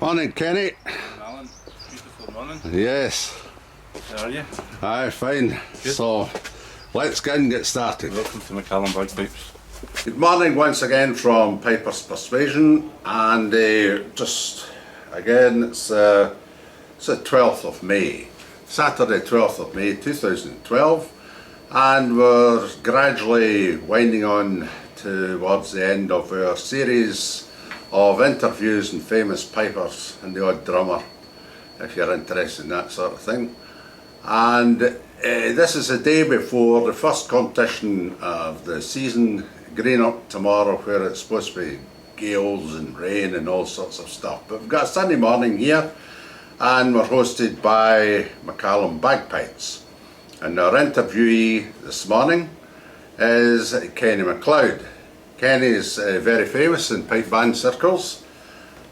Morning, Kenny. Alan, beautiful morning. Yes. How are you? Aye, fine. Good. So, let's get started. Welcome to Macleod Bagpipes. Good morning once again from Pipers'Persuasion, and just again, it's the 12th of May, Saturday 12th of May 2012, and we're gradually winding on towards the end of our series of interviews and famous pipers and the odd drummer, if you're interested in that sort of thing. And this is the day before the first competition of the season, green up tomorrow, where it's supposed to be gales and rain and all sorts of stuff. But we've got a Sunday morning here, and we're hosted by Macleod Bagpipes. And our interviewee this morning is Kenny Macleod. Kenny is very famous in pipe band circles,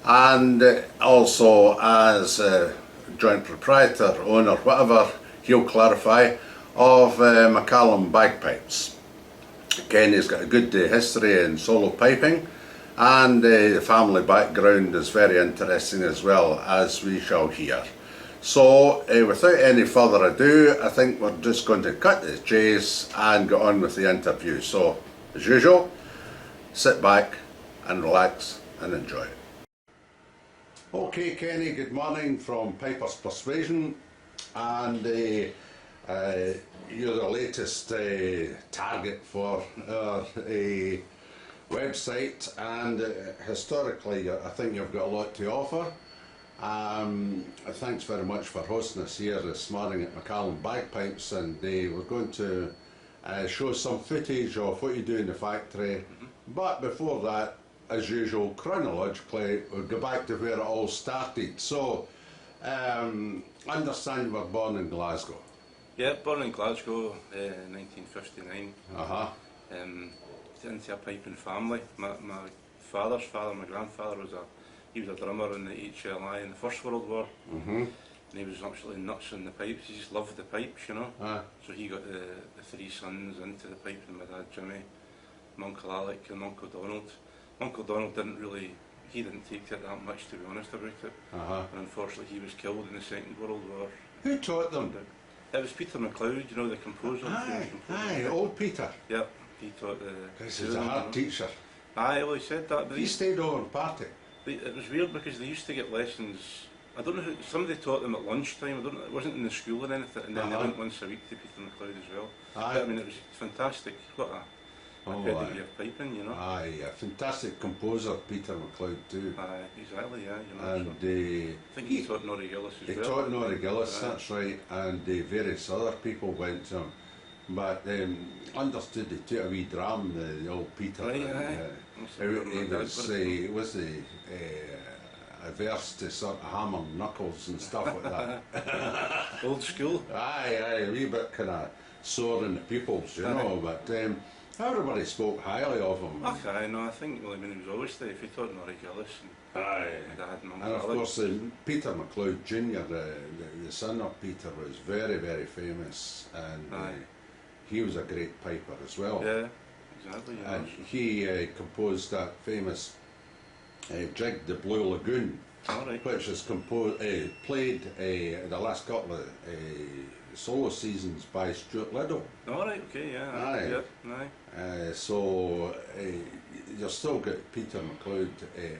and also as joint proprietor, owner, whatever he'll clarify, of Macleod Bagpipes. Kenny's got a good history in solo piping, and the family background is very interesting as well, as we shall hear. So without any further ado, I think we're just going to cut the chase and get on with the interview. So, as usual, sit back and relax and enjoy. Okay, Kenny, good morning from Pipers'Persuasion, and you're the latest target for our website, and historically I think you've got a lot to offer. Thanks very much for hosting us here this morning at Macleod Bagpipes, and we're going to show some footage of what you do in the factory. But before that, as usual, chronologically, we'll go back to where it all started. So, understand you were born in Glasgow. Yeah, born in Glasgow, 1959. Into a piping family. My father's father, my grandfather, was a drummer in the HLI in the First World War. And he was absolutely nuts on the pipes. He just loved the pipes, you know. So he got the three sons into the piping, my dad Jimmy, my Uncle Alec and Uncle Donald. Uncle Donald didn't take it that much, to be honest about it. And unfortunately he was killed in the Second World War. Who taught them? It was Peter Macleod, you know, the composer. Aye, old Peter. Yep, he taught the... This is a hard teacher. Aye, well he said that. But he stayed over and party. It was weird because they used to get lessons. I don't know who, somebody taught them at lunchtime. I don't know, it wasn't in the school or anything, and then they went once a week to Peter Macleod as well. But, I mean, it was fantastic. What a pedigree of piping, you know. Aye, a fantastic composer, Peter Macleod too. Aye, exactly, yeah. You know, and I think he taught Norrie Gillis as well. He taught Norrie Gillis, that's right, and various other people went to him. But understood he took a wee drum, the old Peter. Right, aye. It was averse to sort of hammering knuckles and stuff like that. Old school. Aye, a wee bit kind of sore in the pupils, you know, but everybody spoke highly of him. Okay, no, I think, well, I mean, he was always there. If he taught Norrie Gillis and Dad and of course, Peter Macleod Jr., the son of Peter, was very, very famous, and he was a great piper as well. Yeah, exactly. Yeah. And he composed that famous jig, the Blue Lagoon, which is played the last couple of solo seasons by Stuart Liddell. Alright, okay, yeah. Aye. So you've still got Peter Macleod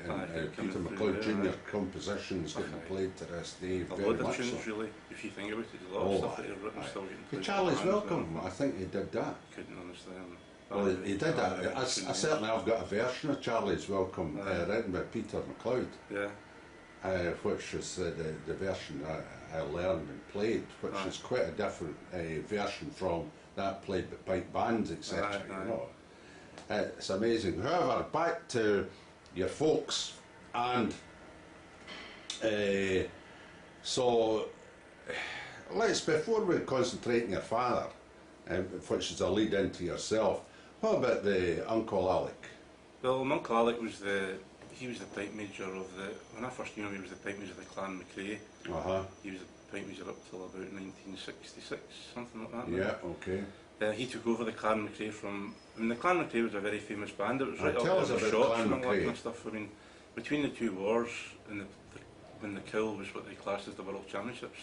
and Peter Macleod Jr. compositions getting played to this day. A lot of tunes, really, if you think about it. There's a lot of stuff that he's written still getting played. Charlie's Welcome, I think he did that. Couldn't understand. Well, he did that. I certainly have got a version of Charlie's Welcome written by Peter Macleod. Yeah. Which is the version that I learned and played, which is quite a different version from that played by pipe bands, etc. You know, it's amazing. However, back to your folks, and so before we concentrate on your father, which is a lead into yourself, what about the Uncle Alec? Well, my Uncle Alec was he was the pipe major of when I first knew him, he was the pipe major of the Clan Macleod. He was the pipe major up till about 1966, something like that. Yeah, okay. He took over the Clan Macleod from, I mean, the Clan Macleod was a very famous band. It was right up tell in us the about shops Clan and all that Macleod. kind of stuff. I mean, between the two wars, and the when the Cowl was what they classed as the World Championships.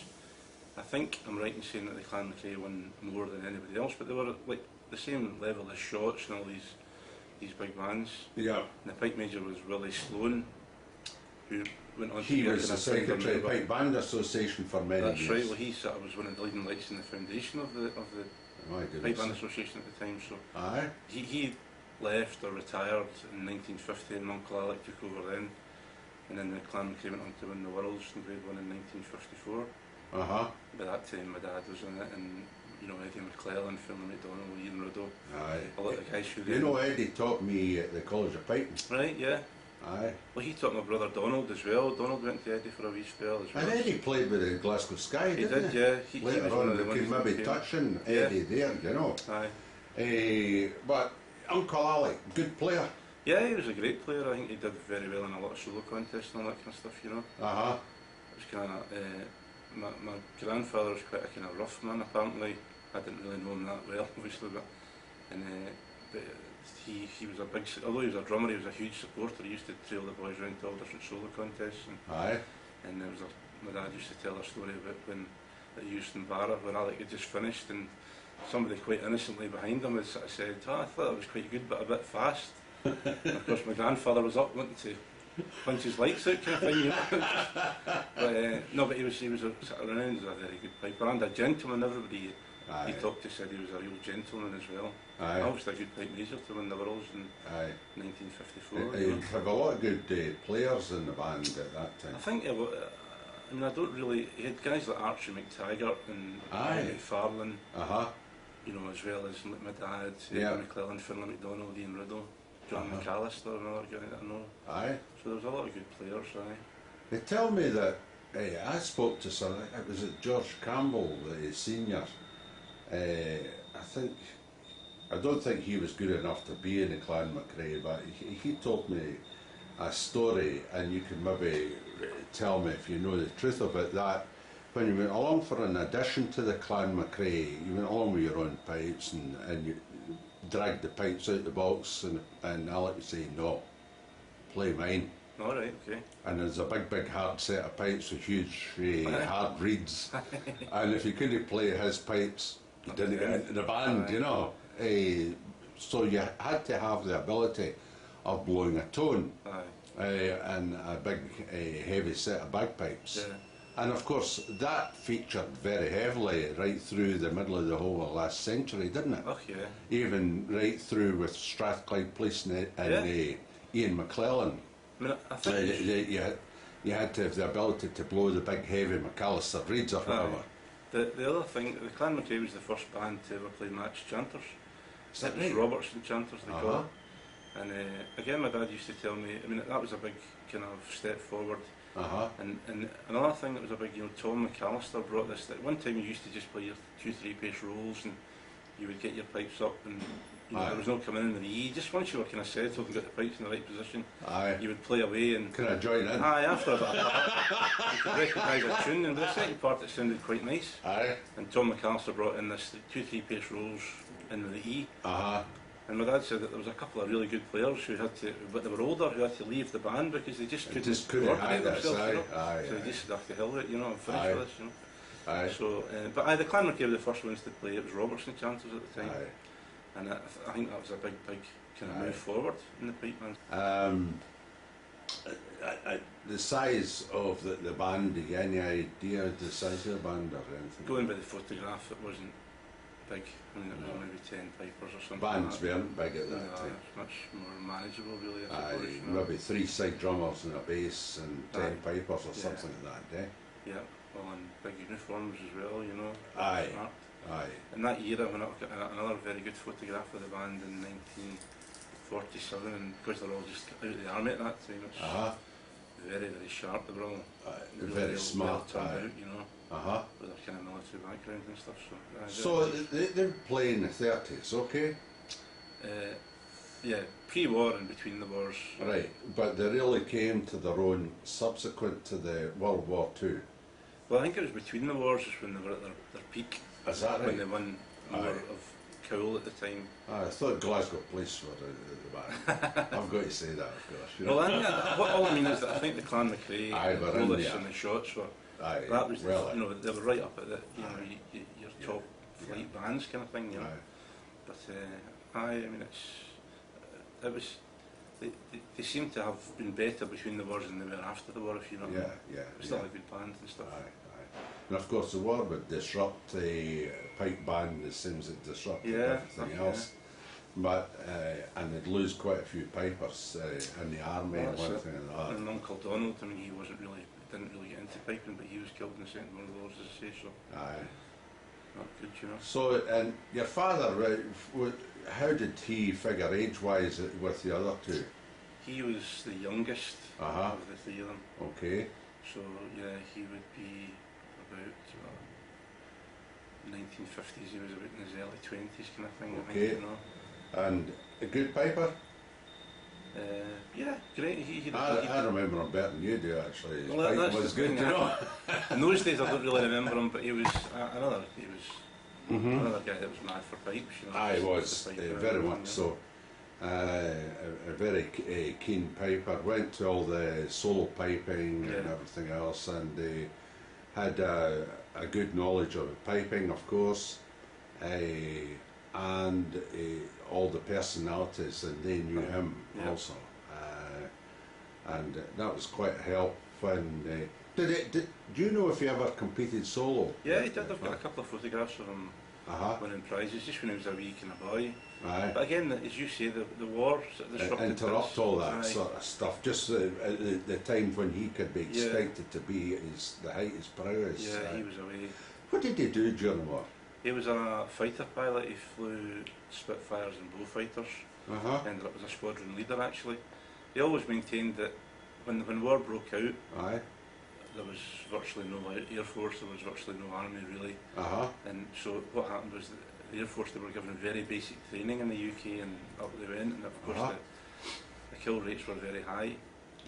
I think I'm right in saying that the Clan Macleod won more than anybody else, but they were like the same level as Shots and all these big bands. Yeah. And the pipe major was Willie Sloan, who went on He to was the secretary of the Pipe Band Association for many years. That's right. Well, he sort of was one of the leading lights in the foundation of the Pipe Band Association at the time. So aye. he left or retired in 1950, and Macleod took over then. And then the Clan Macleod went on to win the Worlds in Grade 1 in 1954. By that time my dad was in it, and you know, Eddie McClellan, Philip McDonald, Ian Ruddle, Aye. a lot of the guys who You know, Eddie taught me at the College of Piping. Right, yeah. Aye. Well, he taught my brother Donald as well. Donald went to Eddie for a wee spell as well. And Eddie played with the Glasgow Sky, He didn't did, yeah. He Later was one on, of the we ones could that maybe came. touch on Eddie there, you know. Aye. But Uncle Ali, good player. Yeah, he was a great player. I think he did very well in a lot of solo contests and all that kind of stuff, you know. It was kind of, my grandfather was quite a kind of rough man, apparently. I didn't really know him that well, obviously, but he was a big, although he was a drummer, he was a huge supporter. He used to trail the boys around to all different solo contests. And there was my dad used to tell a story about when at Euston Barra, where Alec had just finished, and somebody quite innocently behind him had sort of said, "Oh, I thought it was quite good, but a bit fast." And of course my grandfather was up wanting to punch his lights out, kind of thing, you know. But no, but he was sort of renowned as a very good piper and a gentleman. Everybody he talked to said he was a real gentleman as well. Obviously a good pipe major to win the Worlds in 1954. You have a lot of good players in the band at that time. I think I mean, I don't really. He had guys like Archie McTaggart and McFarlane, you know, as well as my dad, McClellan, Philip McDonald, Ian Riddle, John McAllister, another guy that I know. So there was a lot of good players. They tell me that I spoke to some. It was George Campbell, the senior. I don't think he was good enough to be in the Clan Macleod, but he told me a story, and you can maybe tell me if you know the truth of it, that when you went along for an audition to the Clan Macleod, you went along with your own pipes and you dragged the pipes out the box, and Alec would say, "No, play mine." All right, okay. And there's a big hard set of pipes with huge hard reeds, and if you couldn't play his pipes, you didn't get into the band, you know. So you had to have the ability of blowing a tone and a big heavy set of bagpipes. And of course that featured very heavily right through the middle of the whole last century, didn't it? Oh yeah. Even right through with Strathclyde Police and Ian McClellan. I mean, I think you had to have the ability to blow the big heavy McAllister reeds or whatever. The other thing, the Clan Macleod was the first band to ever play matched chanters. Is that it was right? Robertson chanters they call it. And again, my dad used to tell me, I mean, that was a big kind of step forward. And another thing that was a big, you know, Tom McAllister brought this, that one time you used to just play your 2-3 pace rolls, and you would get your pipes up, and you know, there was no coming in with the E. Just once you were kind of settled and got the pipes in the right position, you would play away. And can I join in? After about a part, you could recognise a tune, and the second part it sounded quite nice. And Tom McAllister brought in this 2-3 pace rolls in with the E. And my dad said that there was a couple of really good players who had to, but they were older, who had to leave the band because they just couldn't coordinate themselves. You know? So they just said, "The hell with it, you know, I'm finished with this, you know." So, but the Clan Macleod were the first ones to play. It was Robertson chanters at the time. And I think that was a big kind of move forward in the pipe band. The size of the band, do you have any idea of the size of the band or anything? Going by the photograph, it wasn't big. I mean, it was maybe 10 pipers or something. Bands weren't big at that time. It's much more manageable, really, I suppose. You know? Maybe 3 side drummers and a bass and 10 pipers or something like that, Yeah, well, and big uniforms as well, you know. Smart. In that year, I went up got another very good photograph of the band in 1947, and because they're all just out of the army at that time, it's very sharp. They were all really very smart, well turned out, you know, with their kind of military background and stuff. So they were playing in the 30s, okay? Yeah, pre-war and between the wars. Right, but they really came to their own subsequent to the World War II. Well, I think it was between the wars is when they were at their peak. Is that right? When they won more of cool at the time. I thought Glasgow Police were the band. I've got to say that, of course. You know? Well, all I mean is that I think the Clan Macleod, Aye, the we're in bullets there. and the shots were. Aye, That was, well, you know, they were right up at the, you know, your top flight bands kind of thing, you know. aye. But I mean, it was. They seem to have been better between the wars than they were after the war, if you know what I mean. Yeah. Still a good band and stuff. Aye. And of course the war would disrupt the pipe band the same as it disrupted everything else. But and they'd lose quite a few pipers in the army and one thing and that. And Uncle Donald, I mean, he didn't really get into piping, but he was killed in the Second World War, as I say, so. Aye. Not good, you know. So, and your father, how did he figure age-wise with the other two? He was the youngest of the three of them. Okay. So, yeah, he would be about 1950s, he was about in his early 20s kind of thing, I think, you know. And a good piper? Yeah, great. I remember him better than you do, actually. His Well, pipe was good, you know. In those days, I don't really remember him, but he was another guy that was mad for pipes. You know, I was very much yeah. so. A very keen piper. Went to all the solo piping and everything else, and had a good knowledge of piping, of course, and all the personalities, and they knew him also, and that was quite a help. When do you know if he ever competed solo? Yeah, he did. I've got a couple of photographs of him winning prizes, just when he was a wee kind of boy. Aye. But again, as you say, the war sort of disrupted interrupt all that Aye. sort of stuff. Just at the time when he could be expected to be the height his prowess. Yeah, he was away. What did he do during the war? He was a fighter pilot. He flew Spitfires and Bullfighters. Ended up as a squadron leader, actually. He always maintained that when war broke out, there was virtually no Air Force, there was virtually no Army really. And so what happened was that the Air Force, they were given very basic training in the UK, and up they went, and of course the kill rates were very high.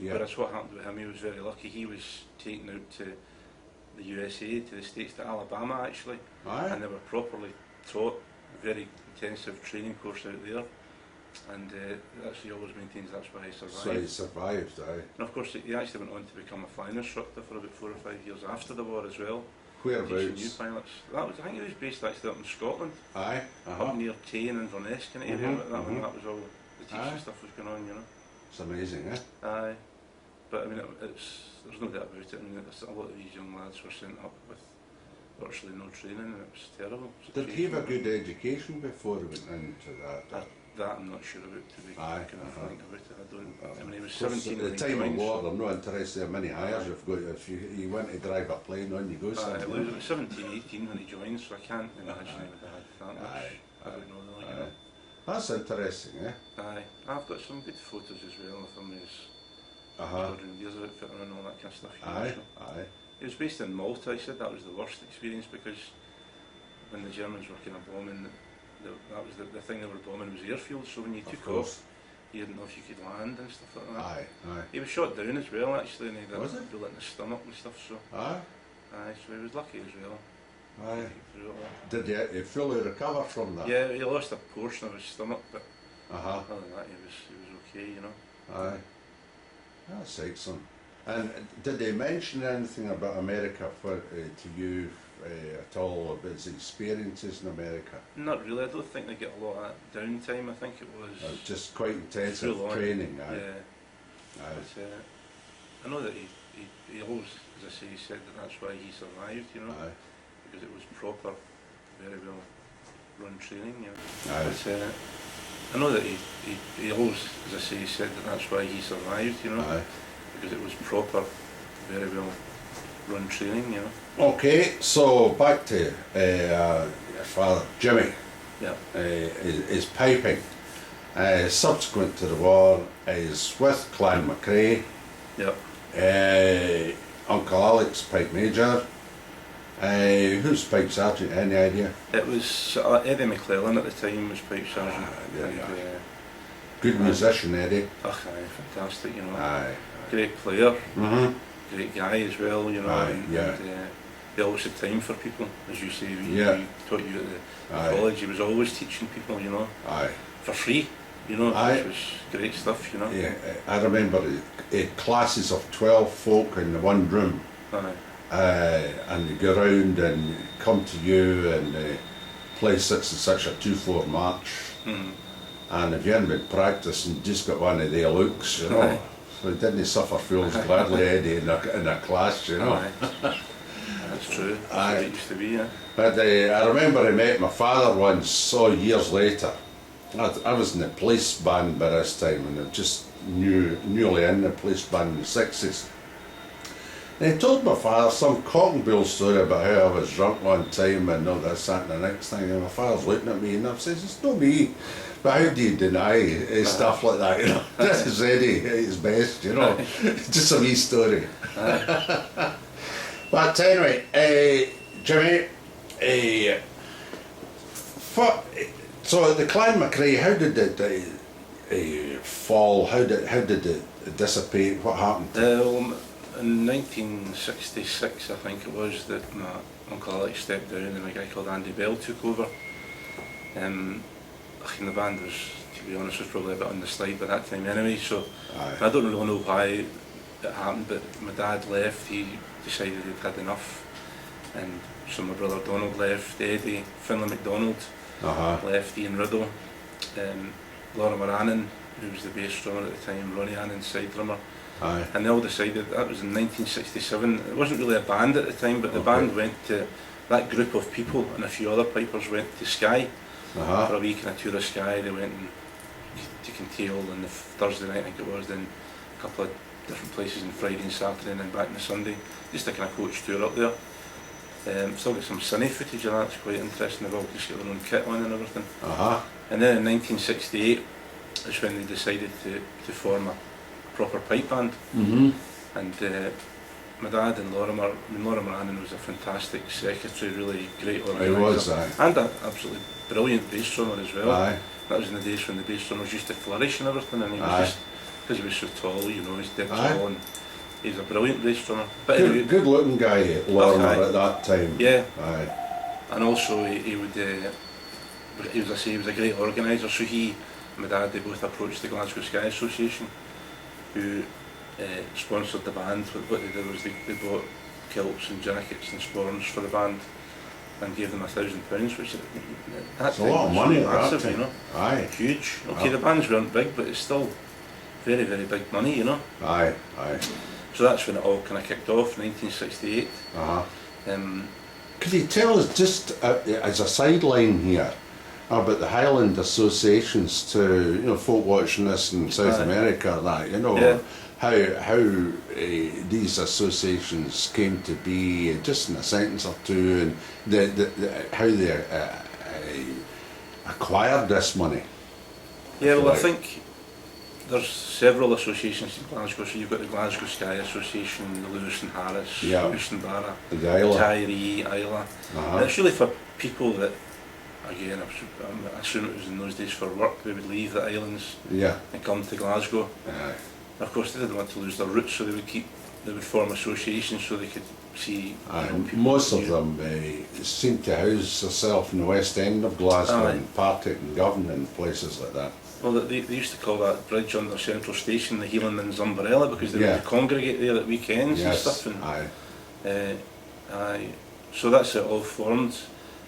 Whereas what happened with him, he was very lucky. He was taken out to the USA, to the States, to Alabama actually, and they were properly taught, very intensive training course out there, and he always maintains that's why he survived. So he survived, aye. And of course he actually went on to become a flying instructor for about 4 or 5 years after the war as well. Whereabouts? New pilots. I think he was based actually up in Scotland. Aye. Up near Tane and Inverness kind of area. That was all the teaching stuff was going on, you know. It's amazing, eh? Aye. But I mean, there's no doubt about it. I mean, a lot of these young lads were sent up with virtually no training, and it was terrible. Did he have a good education before he went into that? That I'm not sure about, to be frank about it. I don't. I mean, he was 17 At when the he time of joined, war, I'm not interested in how many hires you've got. If you want to drive a plane, on you go. Well, he was about 17, 18 when he joined, so I can't imagine he would have had that much. I don't know, though, you know. That's interesting, eh? Aye. I've got some good photos as well of him as squadron leaders outfit and all that kind of stuff. Aye. He was based in Malta. He said that was the worst experience because when the Germans were kind of bombing, that was the thing they were bombing was airfields. So when you took off, you didn't know if you could land and stuff like that. Aye. He was shot down as well, actually, and he had a Was it? bullet in his stomach and stuff. So Aye. so he was lucky as well. Aye. Through it all. Did he fully recover from that? Yeah, he lost a portion of his stomach, but Uh-huh. other than that, he was okay, you know. Aye. That's excellent. And did they mention anything about America to you at all, about his experiences in America? Not really. I don't think they get a lot of downtime. I think it was Just quite intensive full on. training. Aye. Yeah. Aye. But, I know that he always, as I say, he said that that's why he survived, you know, Aye. because it was proper, very well run training, you know. Aye. But, I know that he always, as I say, he said that that's why he survived, you know, Aye. because it was proper, very well run training, you know. Okay, so back to your father, Jimmy. Yeah. His piping. Subsequent to the war, is with Clan Macleod. Yep. Uncle Alex, pipe major. Who's pipe sergeant? Any idea? It was Eddie McClellan at the time was pipe sergeant. Good musician, Eddie. Aye, fantastic, you know. Aye. Great player. Mm-hmm. Great guy as well, you know. Aye, and he always had time for people, as you say. We taught you at the Aye. college. He was always teaching people, you know, Aye. for free, you know, Aye. which was great stuff, you know. Yeah, I remember classes of 12 folk in the one room, Aye. and they go round and come to you and play such and such a 2/4 march. Mm. And if you hadn't been practising, just got one of their looks, you know. Aye. So he didn't suffer fools gladly, Eddie, in a class, you know. Aye. That's true. That's Aye. what it used to be, yeah. But I remember I met my father once, so years later. I was in the police band by this time, and I just newly in the police band in the 60s. And he told my father some cock and bull story about how I was drunk one time and all this, that and the next thing, and my father's looking at me and I says, it's not me, but how do you deny stuff like that, you know? This is Eddie at his best, you know? Just a wee story. But anyway, Jimmy, so the Clan Macleod, how did it fall? How did it dissipate? What happened? Well, in 1966, I think it was, that my Uncle Alex stepped down and a guy called Andy Bell took over. I think the band was, to be honest, was probably a bit on the slide by that time anyway, so Aye. I don't really know why it happened, but my dad left, he decided he'd had enough, and so my brother Donald left, Eddie, Finlay MacDonald left, Ian Riddle, Laura Moranin, who was the bass drummer at the time, Ronnie Annan's side drummer. Aye. And they all decided, that was in 1967, it wasn't really a band at the time, but the band went to, that group of people and a few other pipers went to Skye for a week and a tour of Skye. They went to Kintail on the Thursday night, I think it was, then a couple of different places on Friday and Saturday, and then back on the Sunday, just a kind of coach tour up there. Still got some sunny footage of that, it's quite interesting. They've all just got their own kit on and everything. And then in 1968 is when they decided to form a proper pipe band. And my dad and Laura Moranin was a fantastic secretary, really great organiser. He was, aye. And an absolutely brilliant bass drummer as well. Aye. That was in the days when the bass drummers used to flourish and everything, and he was just, because he was so tall, you know, he's dead tall, and he was a brilliant bass drummer. But anyway, good looking guy, Lorimer, at that time. Yeah. Aye. And also he would, he was, I say, he was a great organiser, so my dad, they both approached the Glasgow Sky Association, who sponsored the band. What they did was they bought kilts and jackets and sporrans for the band and gave them £1,000, which that's a lot of money, massive, you know. Aye. Huge. Okay, the bands weren't big, but it's still very, very big money, you know. Aye, aye. So that's when it all kind of kicked off, 1968. Could you tell us, just as a sideline here, about the Highland associations to, you know, folk watching this in South America, that, you know, how these associations came to be, just in a sentence or two, and how they acquired this money? Yeah, well, I think there's several associations in Glasgow. So you've got the Glasgow Sky Association, the Lewis and Harris, Lewis and Barra, Tyree, Isla. And it's really for people that, again, I assume it was in those days for work, they would leave the islands and come to Glasgow. Of course, they didn't want to lose their roots, so they would form associations so they could see. Most of them seem to house themselves in the West End of Glasgow and Partick and Govan and places like that. Well, they used to call that bridge on their central station the Hielandman's Umbrella, because they would congregate there at weekends and stuff. And, so that's it all formed.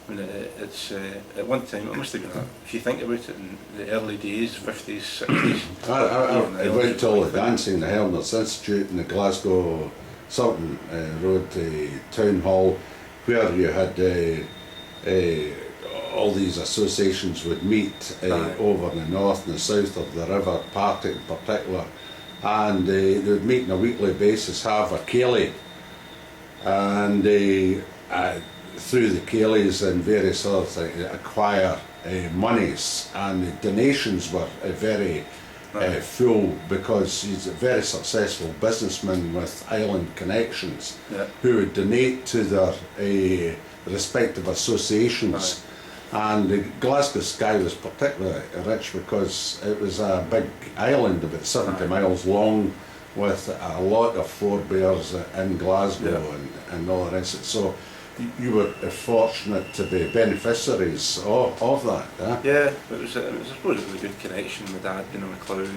I mean, it's at one time, it must have been, if you think about it, in the early days, 50s, 60s. I went to all the dancing in the Helmers Institute in the Glasgow Sultan Road Town Hall, where you had all these associations would meet over in the north and the south of the river, Partick in particular, and they would meet on a weekly basis, have a ceilidh, and through the ceilidhs and various other things acquire monies, and the donations were very full, because he's a very successful businessman with island connections who would donate to their respective associations. And the Glasgow Sky was particularly rich because it was a big island, about 70 miles long, with a lot of forebears in Glasgow and all the rest of it. So you were fortunate to be beneficiaries of that. Yeah, it was, I suppose it was a good connection. My dad being a Macleod,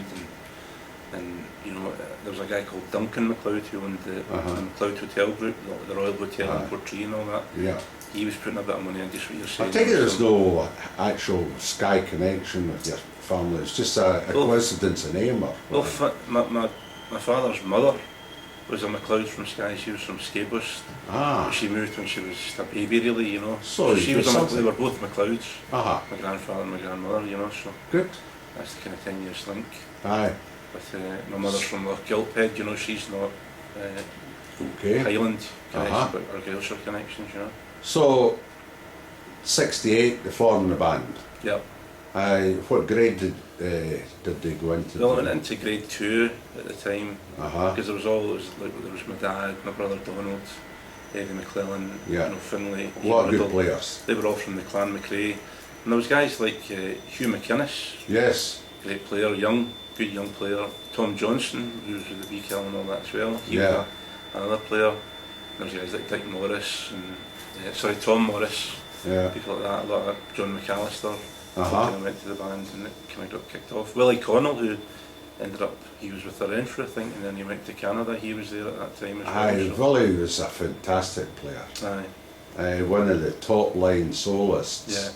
and you know, there was a guy called Duncan Macleod who owned the Macleod Hotel Group, the Royal Hotel in Portree and all that. Yeah. He was putting a bit of money in, just what you're saying. I take it there's no actual Sky connection with your family. It's just a coincidence in name. Well, my father's mother was a Macleod from Skye. She was from Pipers'Persuasion. Ah. She moved when she was just a baby, really, you know. So she was a Macleod. They were both Macleods. My grandfather and my grandmother, you know. So good. that's the kind of 10 years link. Aye. With my mother's from Gilphead, you know. She's not okay. Highland connection, but our Gaelshire connections, you know. So, 68, they formed the band. Yep. What grade did they go into? Well, I went into grade 2 at the time, because there was my dad, my brother Donald, Eddie McClellan, you know, Finlay. A lot of good players. They were all from the clan Macrae. And there was guys like Hugh McInnes. Yes. Great player, good young player. Tom Johnson, who was with the Beakill and all that as well. He was another player. And there was guys like Dick Morris and Tom Morris. Yeah. People like that. A lot of John McAllister. Kind of went to the band and it kind of got kicked off. Willie Connell, who ended up, he was with the Renfrew, I think, and then he went to Canada. He was there at that time as well. Willie was a fantastic player. Aye. One of the top line soloists. Yeah.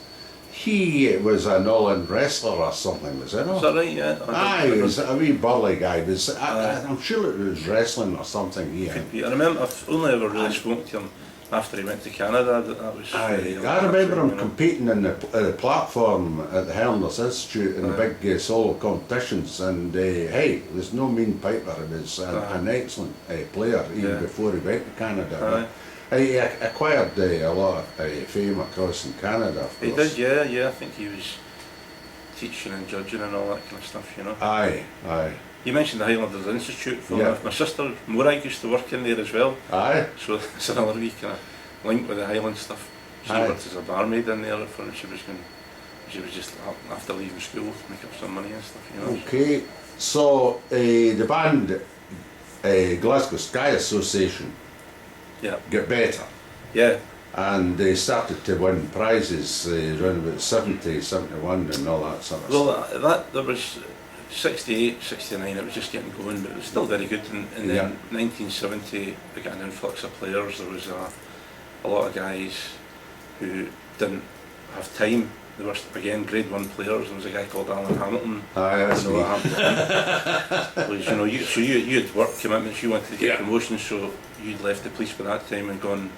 He was an all-in wrestler or something, was it? Is that right? Yeah. He was a wee burly guy. I'm sure it was wrestling or something. Yeah. Could be. I remember, I've only ever really spoken to him after he went to Canada. That was. I remember him competing in the platform at the Helmers Institute in the big solo competitions, and hey, he was no mean piper. He was an excellent player even before he went to Canada. He acquired a lot of fame across in Canada. He did, yeah. I think he was teaching and judging and all that kind of stuff, you know. Aye. You mentioned the Highlanders Institute. My sister Morag used to work in there as well. Aye. So it's another wee kind of link with the Highland stuff. She worked as a barmaid in there for she was just after leaving school to make up some money and stuff, you know. Okay, so the band Glasgow Sky Association get better. Yeah. And they started to win prizes around about 70, 71 and all that sort of stuff. Well, there was 68, 69, it was just getting going, but it was still very good. And then 1970, we got an influx of players. There was a lot of guys who didn't have time. There were, again, grade 1 players. There was a guy called Alan Hamilton. Aye, that's me. So you had work commitments, you wanted to get promotions, so you'd left the police by that time and gone,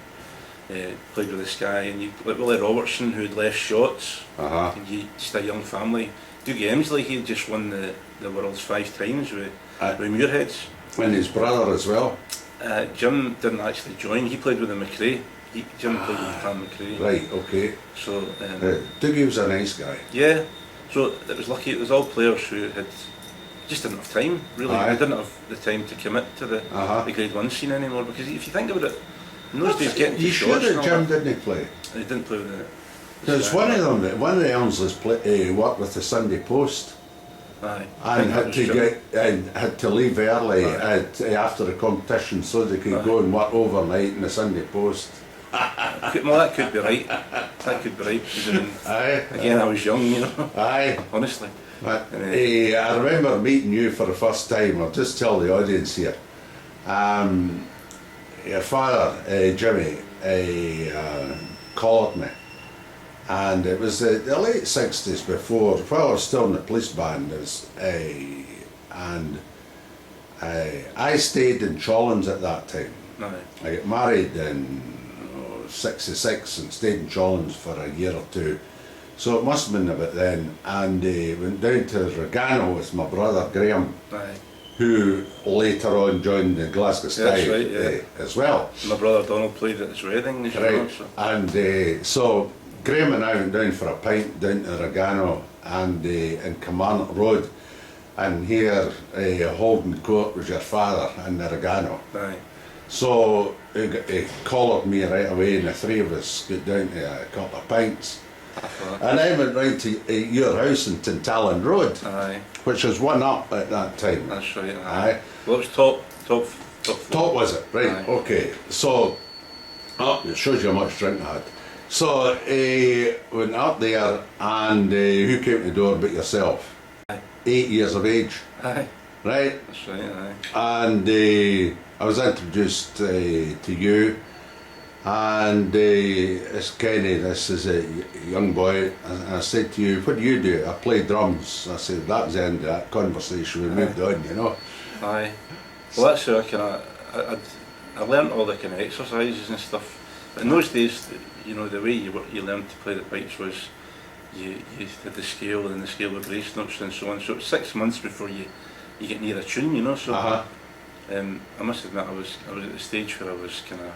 played with the Sky, and you like Willie Robertson, who had left shots, and you just a young family. Dougie Emsley, he had just won the Worlds 5 times with Muirheads. And his brother as well. Jim didn't actually join, he played with the Macrae. Jim played with the clan Macrae. Right, okay. So Dougie was a nice guy. Yeah, so it was lucky, it was all players who had just didn't have time, really. They didn't have the time to commit to the grade 1 scene anymore, because if you think about it, in those days getting to shots... You sure that Jim didn't play? He didn't play with the... There's one of the Elmsleys worked with the Sunday Post. Aye. And had to leave early after the competition so they could go and work overnight in the Sunday Post. Well, that could be right. That could be right. Again, I was young, you know. Aye. Honestly. But, I remember meeting you for the first time. I'll just tell the audience here. Your father, Jimmy, called me. And it was the late 60s before, while I was still in the police band, and I stayed in Cholins at that time. I got married in 66 and stayed in Cholins for a year or two. So it must have been about then, and went down to Regano with my brother Graham, who later on joined the Glasgow Sky as well. My brother Donald played at his wedding. Right, and so Graham and I went down for a pint down to Regano and in Kilmarnock Road, and here Holden Court was your father in the Regano. So he collared me right away, and the three of us got down to a couple of pints. And I went round to your house in Tintallon Road, which was one up at that time. That's right. Well, it was top was it? Right, okay. So Oh, it shows you how much drink I had. So, went up there, and who came to the door but yourself? Aye. 8 years of age, Aye, right? that's right, aye. And I was introduced to you, and it's Kenny, this is a young boy, and I said to you, what do you do? I play drums. I said, that was the end of that conversation, we moved on, you know. Aye. Well, that's how I learnt all the kind of exercises and stuff. But in those days, you know, the way you learned to play the pipes was you had the scale and the scale with brace notes and so on. So it was 6 months before you get near a tune, you know. So I must admit, I was at the stage where I was kind of,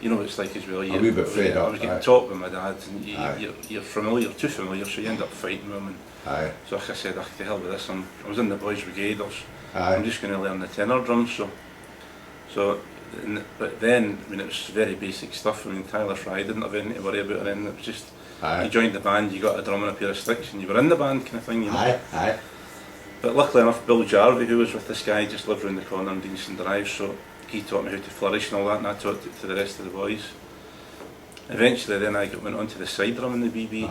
you know, it's like as well. A wee bit fed up. I was getting taught with my dad, and you're familiar, too familiar, so you end up fighting with him. And so like I said, to hell with this. I was in the boys' brigade. I'm just going to learn the tenor drums. But then, I mean, it was very basic stuff. I mean, Tyler Fry didn't have anything to worry about, and then it was just you joined the band, you got a drum and a pair of sticks, and you were in the band, kind of thing. You know? But luckily enough, Bill Jarvie, who was with this guy, just lived round the corner on Deanston Drive, so he taught me how to flourish and all that, and I taught it to the rest of the boys. Eventually, then I went on to the side drum in the BB.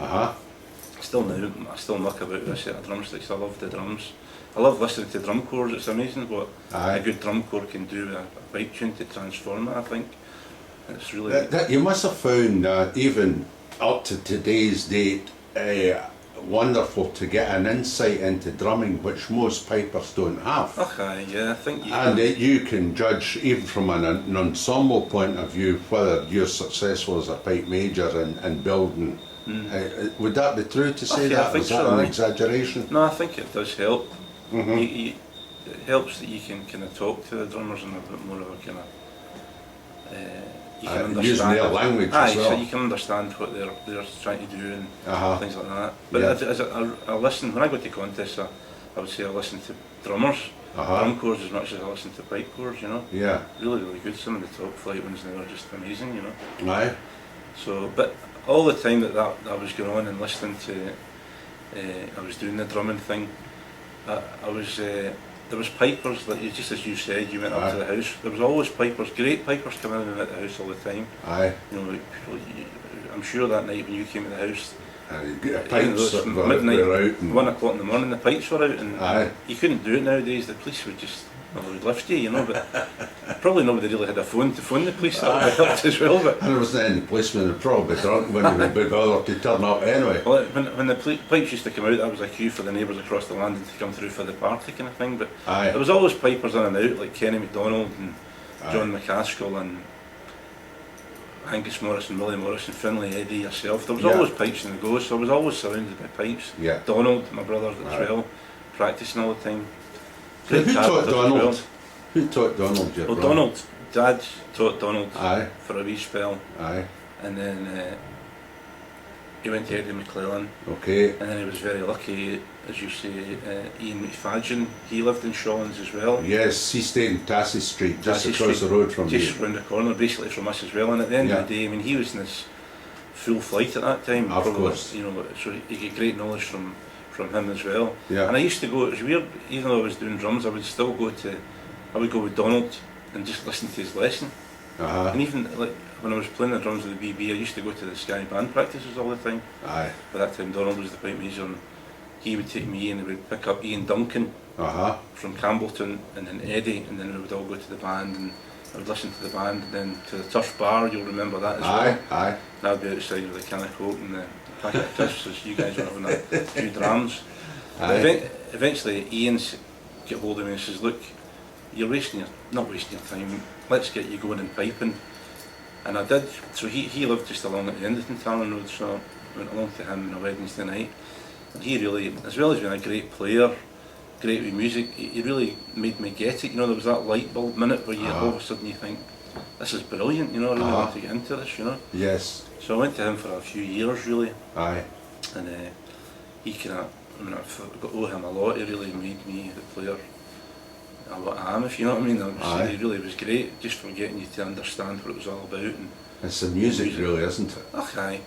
Still now, I still muck about with a set of drumsticks. I love the drums. I love listening to drum corps. It's amazing what a good drum corps can do with a pipe tune to transform it, I think. It's really... You must have found that even up to today's date, wonderful to get an insight into drumming which most pipers don't have. Okay, yeah, I think you and you can judge even from an ensemble point of view whether you're successful as a pipe major in building. Would that be true to say that? Is that an exaggeration? No, I think it does help. It helps that you can kind of talk to the drummers in a bit more of a kind of you can understand using their language as well. So you can understand what they're trying to do and things like that. But as I listen, when I go to contests, I would say I listen to drummers, drum corps as much as I listen to pipe corps. You know. Yeah. Really, really good. Some of the top flight ones now are just amazing. You know. Aye. So, but all the time that was going on and listening to, I was doing the drumming thing. There was pipers, that just as you said, you went up to the house. There was always pipers, great pipers coming in and out the house all the time. You know, I'm sure that night when you came to the house, pipes midnight, 1 o'clock in the morning, the pipes were out, and you couldn't do it nowadays. The police would just, they would lift you, you know. But probably nobody really had a phone to phone the police. That would have helped as well. But and there wasn't any policemen would probably be drunk when they would be bothered to turn up anyway. Well, when the pipes used to come out, that was a cue for the neighbours across the land to come through for the party kind of thing. But there was always pipers in and out, like Kenny MacDonald and John McCaskill and Angus Morris and Willie Morris and Finlay Eddie, yourself. There was always pipes in the go, so I was always surrounded by pipes. Donald, my brother as well, practising all the time. Who taught Donald? Who taught Donald? Well, Donald, Dad taught Donald for a wee spell. And then he went to Eddie McClellan. And then he was very lucky, as you say, Ian McFadgen, he lived in Shawlands as well. Yes, he stayed in Tassie Street, just across the road from just round the corner, basically from us as well. And at the end of the day, I mean, he was in his full flight at that time. Of course. You know, so he get great knowledge from him as well. And I used to go, it was weird, even though I was doing drums, I would still go with Donald and just listen to his lesson. And even like when I was playing the drums with the BB, I used to go to the Sky band practices all the time. By that time Donald was the pipe major, and he would take me and he would pick up Ian Duncan from Campbellton, and then Eddie, and then we would all go to the band, and I would listen to the band, and then to the Turf Bar, you'll remember that as well. That would be outside with the can of Coke and the packet of crisps as you guys were having a few drams. Eventually Ian got hold of me and says, look, you're not wasting your time, let's get you going and piping. And I did. So he lived just along at the end of Tintern Road, so I went along to him on a Wednesday night. And he really, as well as being a great player, great with music, he really made me get it. You know, there was that light bulb minute where you all of a sudden you think, this is brilliant, you know, I really want to get into this, you know. So I went to him for a few years really. And he kind of, I mean, I owe him a lot. He really made me the player what I am, if you know what I mean. He really was great, just from getting you to understand what it was all about. And it's the music really, isn't it? Aye.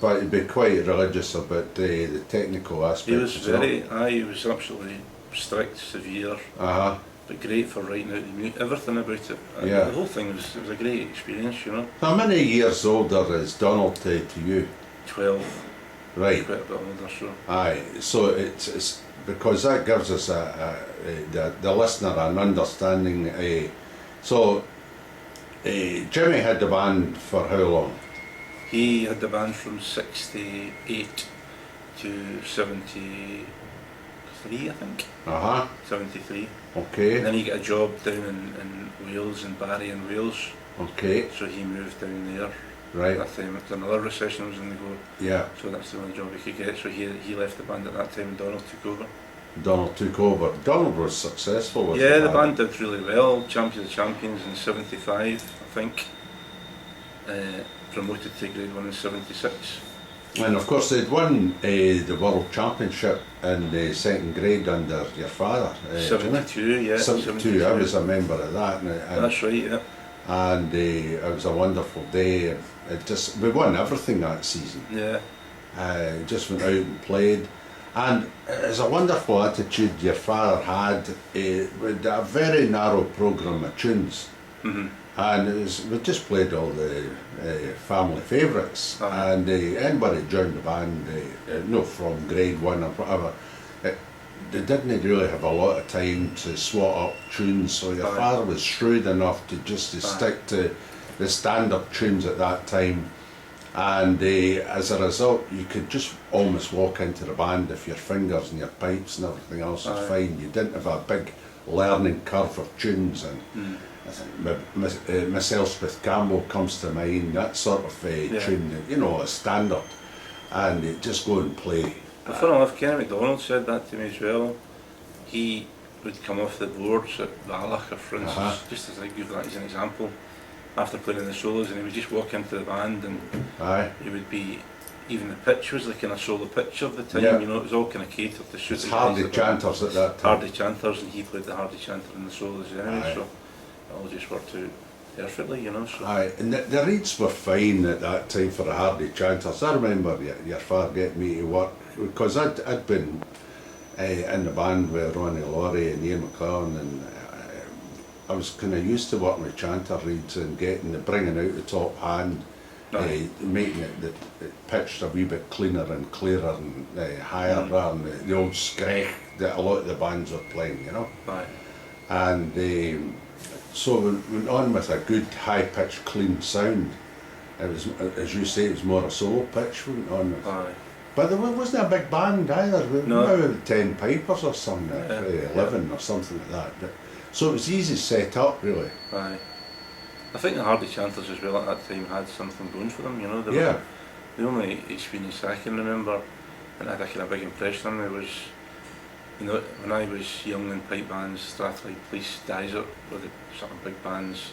But he'd be quite religious about the technical aspects. He was very, he was absolutely strict, severe, Uh-huh. but great for writing out everything about it. Yeah. The whole thing was, it was a great experience, you know. How many years older is Donald to you? 12, Right. quite a bit older, so. Aye, so it's because that gives us the listener an understanding. So Jimmy had the band for how long? He had the band from 68 to 73, I think. 73. Okay. And then he got a job down in Wales, in Barry in Wales. Okay. So he moved down there. Right. At that time, it was another recession was in the go. Yeah. So that's the only job he could get. So he left the band at that time and Donald took over. Donald took over. Donald was successful with Yeah, the band did really well. Champions of Champions in 75, I think. Promoted to Grade 1 in 76. And of course they'd won the World Championship in the second grade under your father. 72, yeah. 72, I was a member of that. And That's right, yeah. And it was a wonderful day. We won everything that season. Yeah. Just went out and played. And it's a wonderful attitude your father had with a very narrow programme of tunes. Mm-hmm. And we just played all the family favourites. Uh-huh. And anybody joined the band, from grade 1 or whatever, they didn't really have a lot of time to swat up tunes, so your Uh-huh. father was shrewd enough to just stick to the standard tunes at that time. And as a result, you could just almost walk into the band if your fingers and your pipes and everything else was fine. You didn't have a big learning curve of tunes. And I think Miss Elspeth Campbell comes to mind, that sort of tune, a standard. And just go and play. But funny enough, Kenny MacDonald said that to me as well. He would come off the boards at Valacher, for instance, just as I give that as an example, after playing in the solos, and he would just walk into the band and he would be, even the pitch was the kind of solo pitch of the time, it was all kind of catered to suit It's Hardy Chanters at that time. Hardy Chanters, and he played the Hardy Chanter in the solos anyway, so it all just worked out perfectly, so. Aye, and the reeds were fine at that time for the Hardy Chanters. I remember your father getting me to work, because I'd been in the band with Ronnie Laurie and Ian Macleod, and I was kind of used to working with chanter reeds and bringing out the top hand, making it pitched a wee bit cleaner and clearer and higher rather than the old skrech that a lot of the bands were playing, And so we went on with a good high-pitched clean sound. It was, as you say, it was more a solo pitch we went on with. But there wasn't a big band either. We were 10 pipers or something, 11 or something like that. But, so it was easy set up, really. I think the Hardy Chanters as well at that time had something going for them, They were, the only experience I can remember, and had a kind of big impression on me, was, when I was young in pipe bands, Strathclyde Police, Dyser, were the sort of big bands,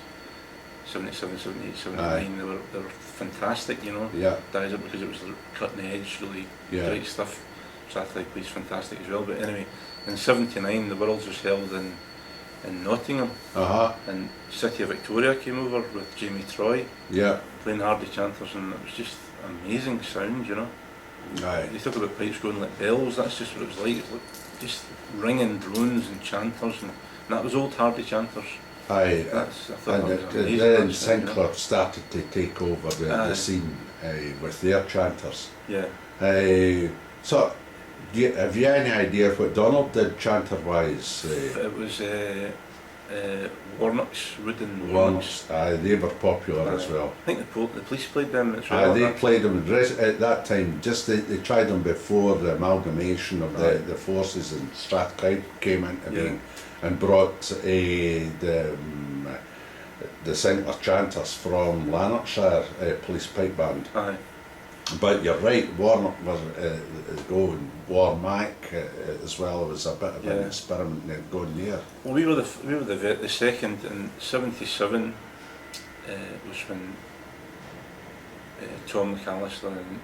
77, 78, 79, they were fantastic, Dyser, because it was cutting edge, really great stuff. Strathclyde Police, fantastic as well. But anyway, in 79 the Worlds was held in Nottingham, and City of Victoria came over with Jamie Troy, playing Hardy Chanters, and it was just amazing sound, They talk about pipes going like bells, that's just what it was like. It was like just ringing drones and chanters, and that was old Hardy Chanters. Aye, and then Sinclair started to take over the scene with their chanters. So, have you any idea what Donald did chanter-wise? It was Warnock's, wooden Warnock's. They were popular as well. I think the police played them as well. They played them at that time. Just they tried them before the amalgamation of the forces, and Strathclyde came into being and brought the Sinclair Chanters from Lanarkshire Police Pipe Band. But you're right, Warnock was going, War Mac as well. It was a bit of an experiment going there. Well, we were the second in 77. Was when Tom McAllister and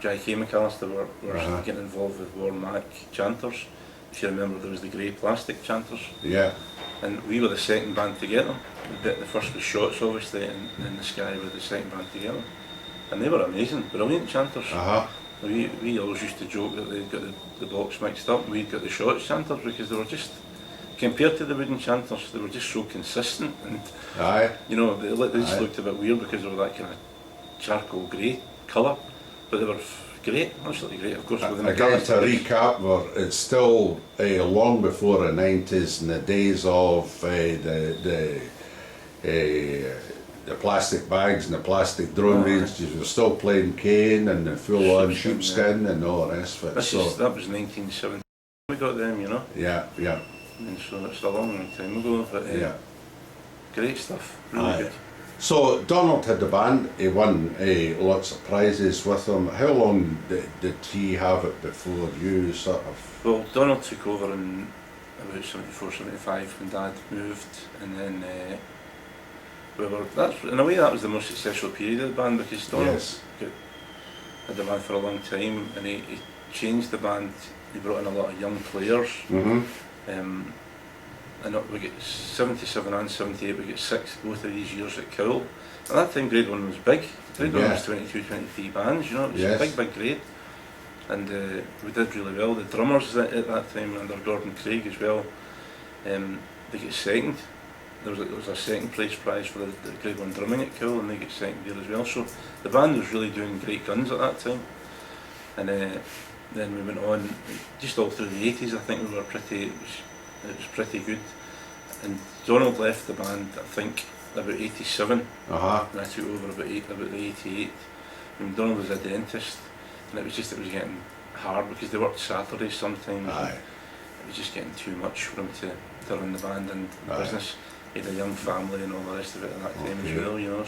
J.K. McAllister were getting involved with War Mac chanters. If you remember, there was the grey plastic chanters. And we were the second band to get them. The first was Shots, obviously, and then the Sky were the second band to get them. And they were amazing, brilliant chanters. We always used to joke that they got the box mixed up and we'd got the short chanters because they were just, compared to the wooden chanters, they were just so consistent and Aye. you know, they just Aye. looked a bit weird because they were that kind of charcoal grey colour, but they were great, absolutely great. Of course, with the Again, to metallic recap, it's still long before the 90s and the days of the plastic bags and the plastic drone ranges. We're still playing cane and the full-on sheepskin and all the rest of it. That was 1970. We got them, you know. Yeah, yeah. And so it's a long time ago, but Yeah. great stuff, really Aye. good. So Donald had the band, he won lots of prizes with them. How long did he have it before you sort of... Well, Donald took over in about 74, 75 when Dad moved, and then in a way that was the most successful period of the band because Donald had the band for a long time and he changed the band. He brought in a lot of young players. And we get 77 and 78, we get 6 both of these years at Cowell. At that time grade 1 was big. Grade 1 was 22, 23 bands, you know, it was a big grade. And we did really well. The drummers at that time under Gordon Craig as well, they get second. There was a second place prize for the grade 1 drumming at Cowell and they get second there as well. So the band was really doing great guns at that time. And then we went on, just all through the 80s I think we were it was pretty good. And Donald left the band, I think, about 87, and I took over about the 88. And Donald was a dentist, and it was getting hard because they worked Saturdays sometimes. It was just getting too much for him to run the band and the business. He had a young family and all the rest of it at that time as well, you know.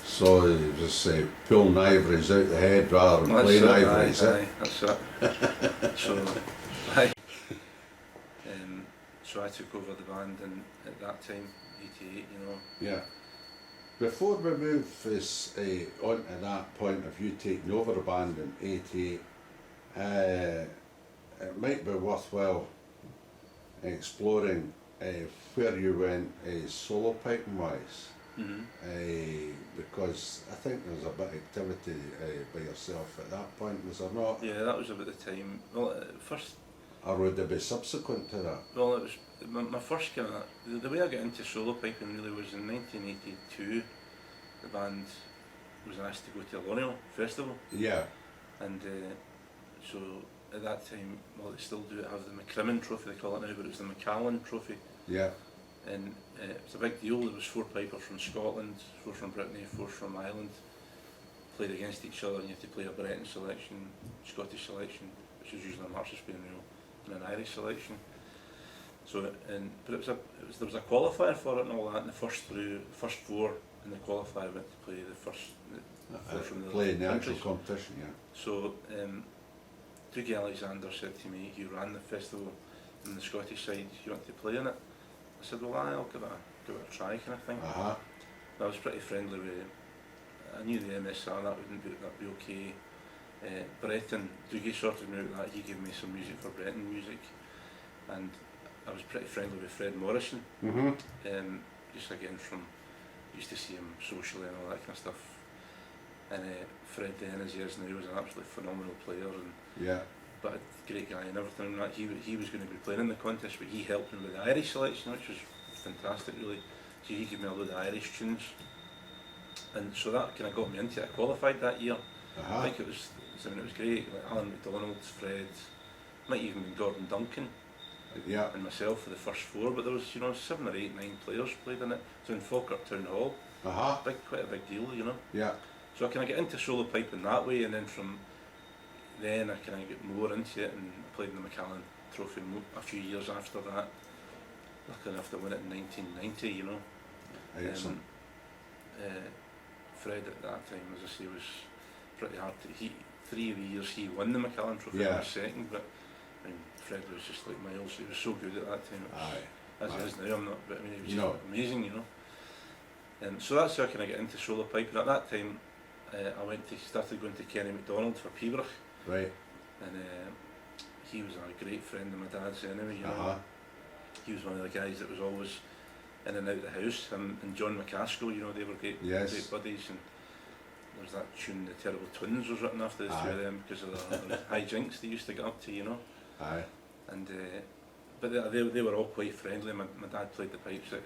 So it was pulling ivories out the head rather than playing ivories. That's it. So I took over the band and at that time, 88, you know. Yeah. Before we move this on to that point of you taking over the band in 88, it might be worthwhile exploring where you went solo piping wise. Because I think there was a bit of activity by yourself at that point, was there not? Yeah, that was about the time. Well, first. Or would it be subsequent to that? Well, it was my first kind of, the way I got into solo piping really was in 1982. The band was asked to go to a Lonial festival. Yeah. And so at that time, well, they still do have the McCrimmon trophy, they call it now, but it was the Macallan trophy. Yeah. And it was a big deal. There was 4 pipers from Scotland, 4 from Brittany, 4 from Ireland, played against each other, and you had to play a Breton selection, Scottish selection, which was usually a Marches Spain reel, and an Irish selection. So, but there was a qualifier for it and all that, and the first 4 in the qualifier went to play the first 4 from the play in the actual competition, yeah. So, Dougie Alexander said to me, he ran the festival on the Scottish side, you want to play in it? I said, well, I'll give it a try, kind of thing. I was pretty friendly with it. I knew the MSR, that'd be okay. Breton, Dougie sorted me out that, he gave me some music for Breton music. And I was pretty friendly with Fred Morrison. Just again used to see him socially and all that kind of stuff. And Fred then, as he is now, was an absolutely phenomenal player. And but a great guy and everything and that. He was going to be playing in the contest, but he helped me with the Irish selection, which was fantastic really. So he gave me a load of Irish tunes. And so that kind of got me into it. I qualified that year. I think it was great, like Alan MacDonald, Fred, might even been Gordon Duncan and myself for the first 4, but there was 7 or 8, 9 players played in it. So in Falkirk Town Hall, quite a big deal, you know. Yeah. So I kind of get into solo piping that way, and then from then I kind of get more into it, and I played in the Macallan Trophy a few years after that. Lucky enough to win it in 1990, you know. Excellent. Fred at that time, as I say, was pretty hard to. 3 of the years he won the Macallan Trophy, I was second, but I mean, Fred was just like miles. He was so good at that time. As he is now, I'm not, but I mean, he was just amazing, you know. So that's how I kind of get into solo piping. At that time, I started going to Kenny MacDonald for Pipers'Persuasion. Right. And he was a great friend of my dad's anyway, you know. He was one of the guys that was always in and out of the house. And John McCaskill, you know, they were great buddies. And there's that tune, The Terrible Twins, was written after the two of them because of the hijinks they used to get up to, you know. Aye. And but they were all quite friendly. My dad played the pipes at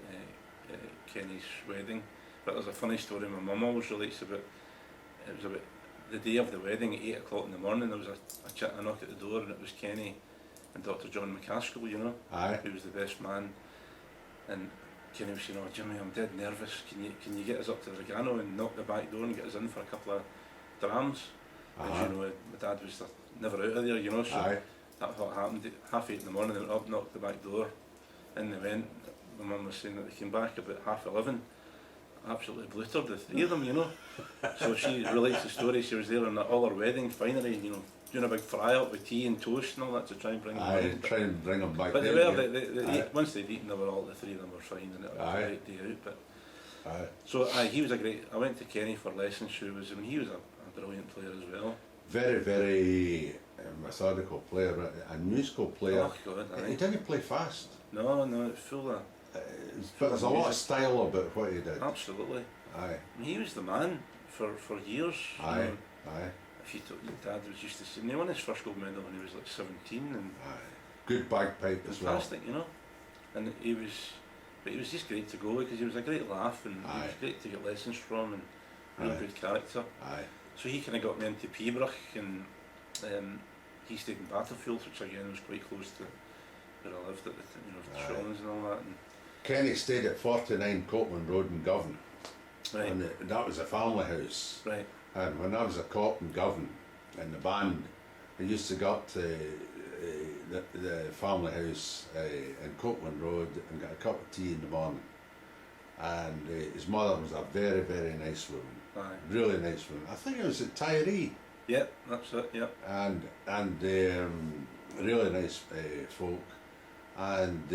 Kenny's wedding. But there's a funny story my mum always relates about. It was about the day of the wedding at 8 o'clock in the morning. There was a knock at the door, and it was Kenny and Dr. John McCaskill, you know, who was the best man. And Kenny was saying, "Oh Jimmy, I'm dead nervous. Can you get us up to the Regano and knock the back door and get us in for a couple of drams?" As you know, my dad was never out of there, you know. So that's what happened. 8:30 in the morning, they went up, knocked the back door, in they went. My mum was saying that they came back about 11:30. Absolutely bluttered, the three of them, you know. So she relates the story. She was there on all her wedding finery, you know, doing a big fry up with tea and toast and all that to try and bring them in. Try and bring them back. But they were, once they'd eaten, the three of them were fine, and it was a great day out. But so he was a great. I went to Kenny for lessons. He was a brilliant player as well. Very, very methodical player, a musical player. Oh God, he didn't play fast. No, it's full of. But there's a lot of style about what he did. Absolutely. Aye. And he was the man for years. Aye. If you took your dad was used to see, he won his first gold medal when he was like 17, and good bagpipe as well. Fantastic, you know. And he was just great to go with because he was a great laugh, and he was great to get lessons from, and real good character. So he kind of got me into Pipers'Persuasion, and he stayed in Battlefield, which again was quite close to where I lived at the Shawlands and all that. And Kenny stayed at 49 Copeland Road in Govan. Right. And that was a family house. Right. And when I was a cop in Govan, in the band, I used to go up to the family house in Copeland Road and get a cup of tea in the morning. And his mother was a very, very nice woman. Aye. Really nice woman. I think it was at Tyree. Yep, that's it, yep. And really nice folk. And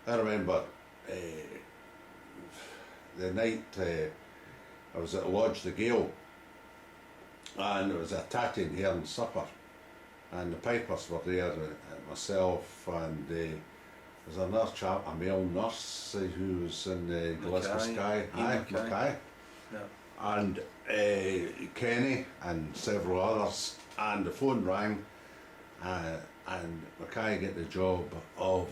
I remember the night I was at Lodge the Gale, and there was a tatting here and supper, and the Pipers were there, myself, and there was another chap, a male nurse who was in Glasgow Sky, Mackay. Yeah. And Kenny and several others, and the phone rang, and Mackay got the job of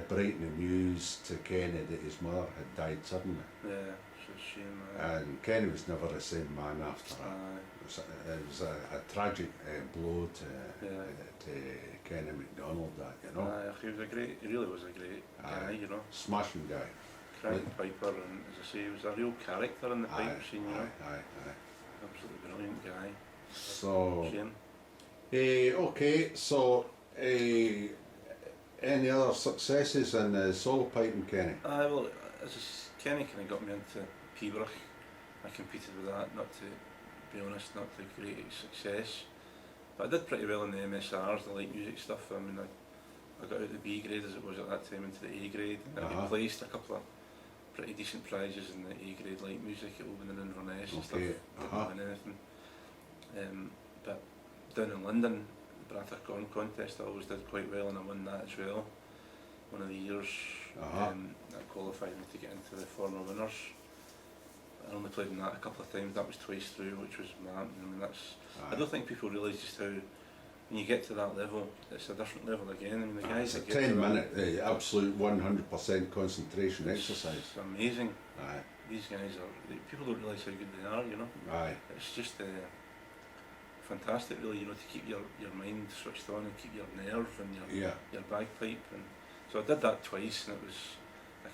breaking the news to Kenny that his mother had died suddenly. Yeah, it's a shame. And Kenny was never the same man after that. It was a tragic blow to Kenny MacDonald, that, you know. He really was a great guy, you know. Smashing guy. Cracking piper, and as I say, he was a real character in the pipe scene, you know. Absolutely brilliant guy. So, shame. Okay, so any other successes in solo piping, Kenny? Well, Kenny kind of got me into Pipers'Persuasion. I competed with that, not to be honest, not to great success. But I did pretty well in the MSRs, the light music stuff. I mean, I got out the B grade as it was at that time into the A grade, and I placed a couple of pretty decent prizes in the A grade light music at Oban and Inverness and stuff. Didn't win anything. But down in London, the Brather Corn contest, I always did quite well, and I won that as well. One of the years that qualified me to get into the former winners. I only played in that a couple of times. That was twice through, which was mad. I mean, I don't think people realise just how, when you get to that level, it's a different level again. I mean, the guys it's a 10-minute, absolute 100% concentration exercise. It's amazing. These guys people don't realise how good they are, you know. It's just fantastic, really, you know, to keep your mind switched on and keep your nerve and your bagpipe. And so I did that twice, and it was I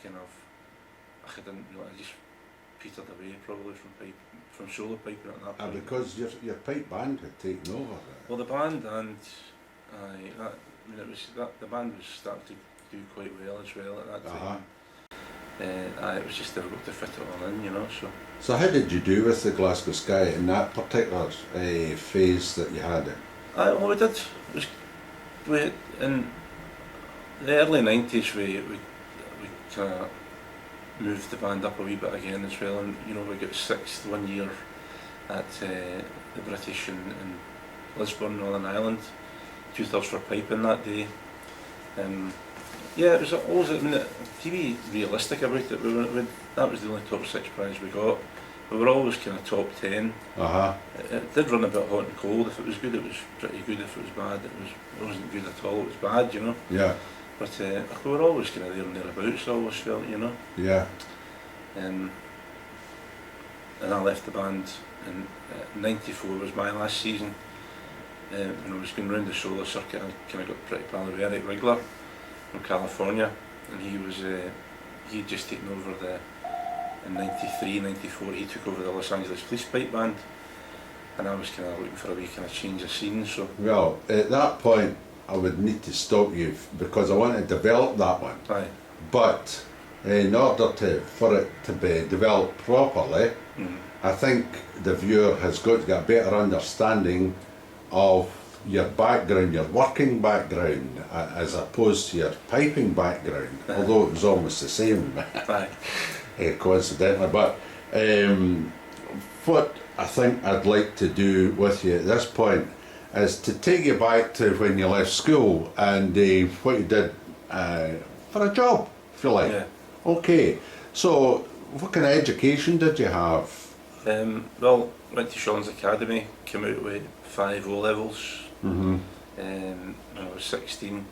just petered away probably from solo piping at that point. Because your pipe band had taken over. Well, the band and the band was starting to do quite well as well at that time. It was just difficult to fit it all in, you know. So how did you do with the Glasgow Sky in that particular phase that you had it? Well, we did. In the early 90s, we kind of moved the band up a wee bit again as well, and you know, we got 6th one year at the British in Lisbon, Northern Ireland. 2/3 for piping that day. It was always, I mean, to be realistic about it, that was the only top 6 prize we got. we were always kind of top 10. Uh-huh. It did run a bit hot and cold. If it was good, it was pretty good. If it was bad, it wasn't good at all. It was bad, you know. Yeah. But we were always kind of there and thereabouts. I always felt, you know. Yeah. And I left the band in '94 was my last season. When I was going round the solo circuit, I kind of got pretty pal with Eric Rigler from California, and he had just taken over in '93, '94. He took over the Los Angeles Police Pipe Band, and I was kind of looking for a wee kind of change of scene. So Well, at that point, I would need to stop you because I want to develop that one. aye, But in order for it to be developed properly, I think the viewer has got to get a better understanding of your background, your working background, as opposed to your piping background, although it was almost the same, aye, coincidentally. But what I think I'd like to do with you at this point is to take you back to when you left school and what you did for a job, if you like. yeah. Okay, so what kind of education did you have? Well, went to Sean's Academy, came out with 5 O-levels when I was 16,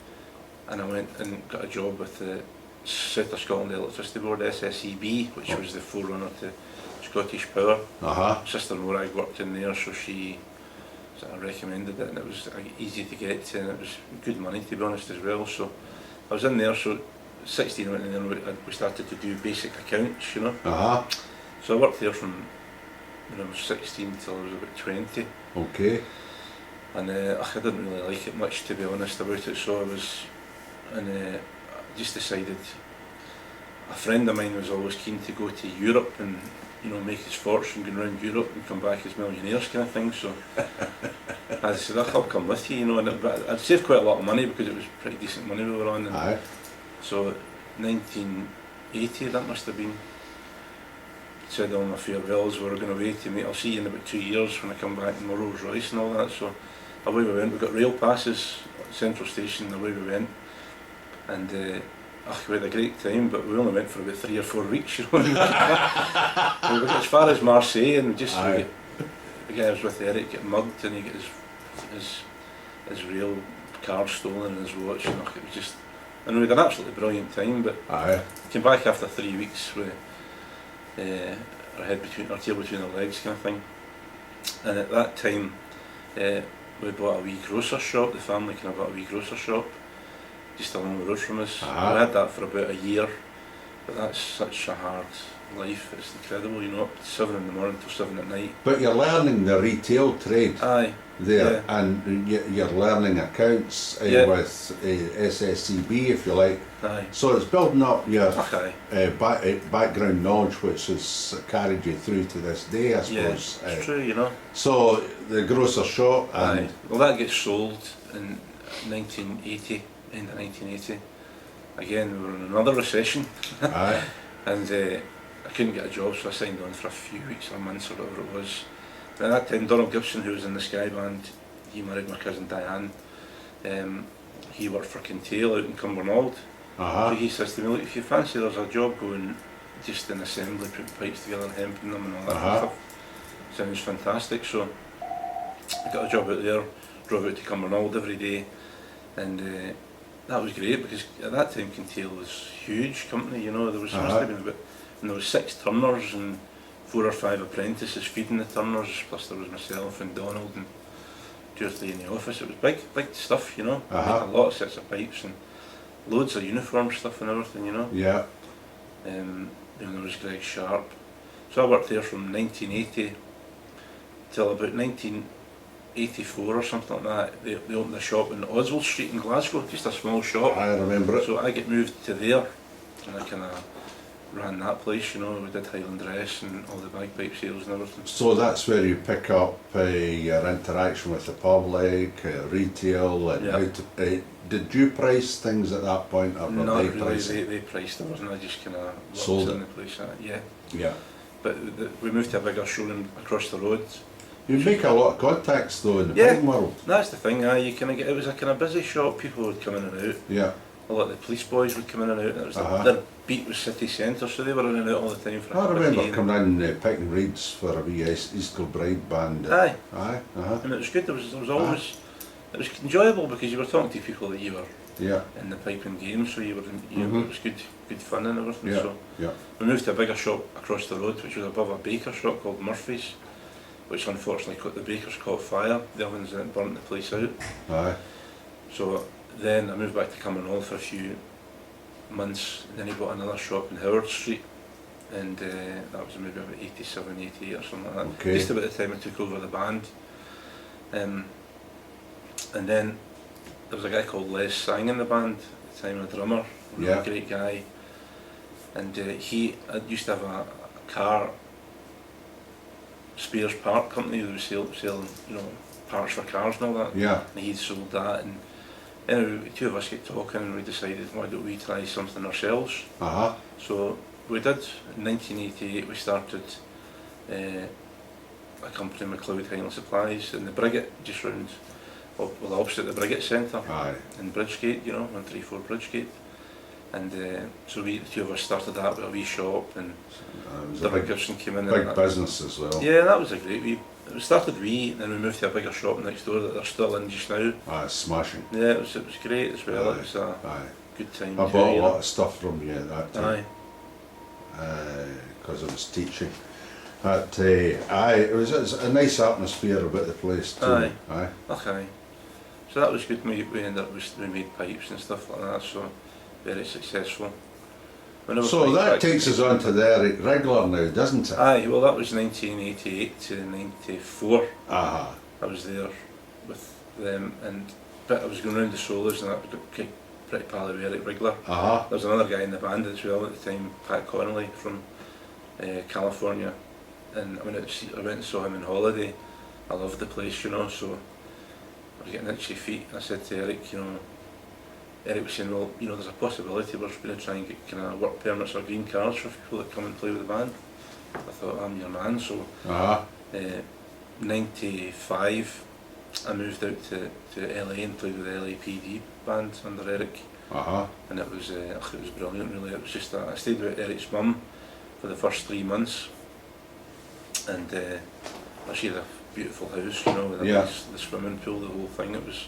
and I went and got a job with the South of Scotland Electricity Board, SSEB, which was the forerunner to Scottish Power. Uh-huh. Sister Morag worked in there, so she sort of recommended it, and it was easy to get to, and it was good money, to be honest, as well. So I was in there, so 16 I went in there and we started to do basic accounts, you know. Uh-huh. So I worked there from when I was 16 till I was about 20. Okay. And I didn't really like it much, to be honest, about it, so I just decided, a friend of mine was always keen to go to Europe and, you know, make his fortune going around Europe and come back as millionaires kind of thing, so I said, I'll come with you, you know, but I'd saved quite a lot of money because it was pretty decent money we were on. And Aye. so 1980, that must have been, said all my farewells, we were going away to meet, I'll see you in about 2 years when I come back in my Rolls Royce and all that. So away we went, we got rail passes at Central Station, away we went, and we had a great time, but we only went for about 3 or 4 weeks, you know. We got as far as Marseille, and the guy I was with, Eric, got mugged, and he got his rail card stolen and his watch, and it was just, and we had an absolutely brilliant time, but came back after 3 weeks with our tail between our legs kind of thing. And at that time we bought a wee grocer shop, the family kind of bought a wee grocer shop just along the road from us. We had that for about a year, but that's such a hard life, it's incredible, you know, up to 7 in the morning till 7 at night. But you're learning the retail trade there, yeah. and you're learning accounts with SSCB, if you like. Aye. So it's building up your Okay. background knowledge, which has carried you through to this day, I suppose. Yeah, it's true, you know. So the grocer shop, and well, that gets sold in 1980, end of 1980. Again, we were in another recession. aye. And I couldn't get a job, so I signed on for a few weeks or months or whatever it was. And at that time, Donald Gibson, who was in the Sky Band, he married my cousin Diane. He worked for Kintail out in Cumbernauld. So he says to me, look, if you fancy there's a job going just in assembly, putting pipes together and hemping them and all that kind of stuff, sounds fantastic. So I got a job out there, drove out to Cumbernauld every day, and that was great because at that time Kintail was a huge company, you know. There was must have been about, and there was 6 turners and 4 or 5 apprentices feeding the turners, plus there was myself and Donald and 2 or 3 in the office. It was big stuff, you know. Like a lot of sets of pipes and loads of uniform stuff and everything, you know. Yeah. Then there was Greg Sharp. So I worked there from 1980 till about 1984 or something like that. They opened a shop in Oswald Street in Glasgow, just a small shop. I remember it. So I get moved to there, and I kind of ran that place, you know. We did Highland Dress and all the bagpipe sales and everything. So that's where you pick up your interaction with the public, retail, and how to, did you price things at that point, or were Not they really, pricing? they priced it, wasn't I? Just kind of Sold in it. the place. Yeah. Yeah. But we moved to a bigger showroom across the road. You make a lot of contacts though in the Yeah. piping world. That's the thing, you kind of get, it was a kind of busy shop, people would come in and out. Yeah. a lot of the police boys would come in and out, and it was their beat was city centre, so they were in and out all the time for I a remember tea coming in picking reeds for a wee East Kilbride band. Aye. Aye. And it was good. There was always it was enjoyable because you were talking to people that you were in the piping game, so you were it was good fun and everything. So we moved to a bigger shop across the road, which was above a baker shop called Murphy's, which unfortunately the bakers caught fire. The ovens then burnt the place out. Aye. So then I moved back to Cumbernauld for a few months, and then he bought another shop in Howard Street, and that was maybe about 87, 88 or something like that. Okay. Just about the time I took over the band. And then there was a guy called Les Sang in the band at the time, a drummer, a great guy, and he used to have a car spares part company that was selling parts for cars and all that. Yeah. And he'd sold that, and anyway, the two of us get talking and we decided, why don't we try something ourselves? So we did. In 1988 we started a company, Macleod Supplies, in the Briggett, just round, well opposite the Briggett Centre in Bridgegate, 134 Bridgegate. And so the two of us started that with a wee shop, and the Gibson came in. Big business as well. Yeah, that was a great wee. We started wee, and then we moved to a bigger shop next door that they're still in just now. Smashing. Yeah, it was great as well. It was a good time. I bought a lot of stuff from you at that time. Because I was teaching. But it was a nice atmosphere about the place too. Okay. So that was good. We ended up we made pipes and stuff like that. So very successful. So that takes us on to the Eric Regular now, doesn't it? Aye, well that was 1988 to 94. I was there with them, but I was going around the solos, and I got pretty pally with Eric Regular. There was another guy in the band as well at the time, Pat Connolly from California, and I went and saw him on holiday. I loved the place, so I was getting itchy feet, and I said to Eric, Eric was saying, well, there's a possibility we're going to try and get kind of work permits or green cards for people that come and play with the band. I thought, I'm your man. So 95 I moved out to LA and played with the LAPD band under Eric. And it was brilliant really. It was just I stayed with Eric's mum for the first 3 months, and she had a beautiful house, with the swimming pool, the whole thing. It was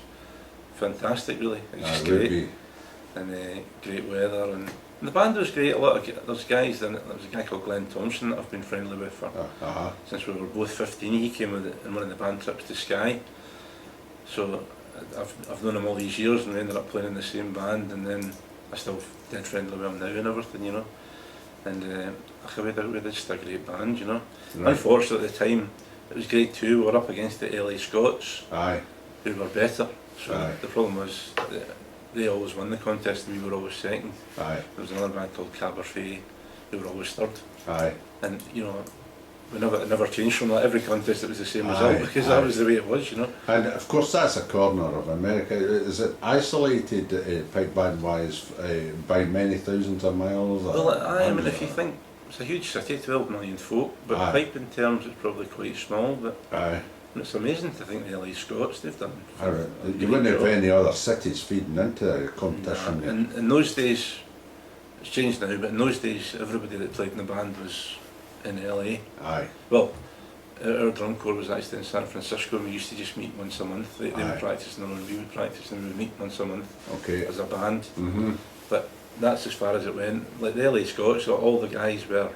fantastic really. It was just great. And great weather, and the band was great. There's guys in it. There was a guy called Glenn Thompson that I've been friendly with for since we were both 15. He came in one of the band trips to Skye, so I've known him all these years, and we ended up playing in the same band, and then I still dead friendly with him now and everything, and we had just a great band, Unfortunately at the time it was grade 2, we were up against the LA Scots, who were better, so the problem was they always won the contest and we were always second. There was another band called Caberfay who were always third. And it never changed from that. Every contest it was the same result, because that was the way it was, And of course that's a corner of America. Is it isolated pipe band wise by many thousands of miles? Well, I mean, if you think, it's a huge city, 12 million folk, but pipe in terms it's probably quite small. But and it's amazing to think the LA Scots, they've done. You wouldn't have any other cities feeding into a competition. In those days, it's changed now, but in those days everybody that played in the band was in LA. Well, our drum corps was actually in San Francisco, and we used to just meet once a month. They would practice and we would practice, and we would meet once a month as a band. But that's as far as it went. Like the LA Scots, all the guys were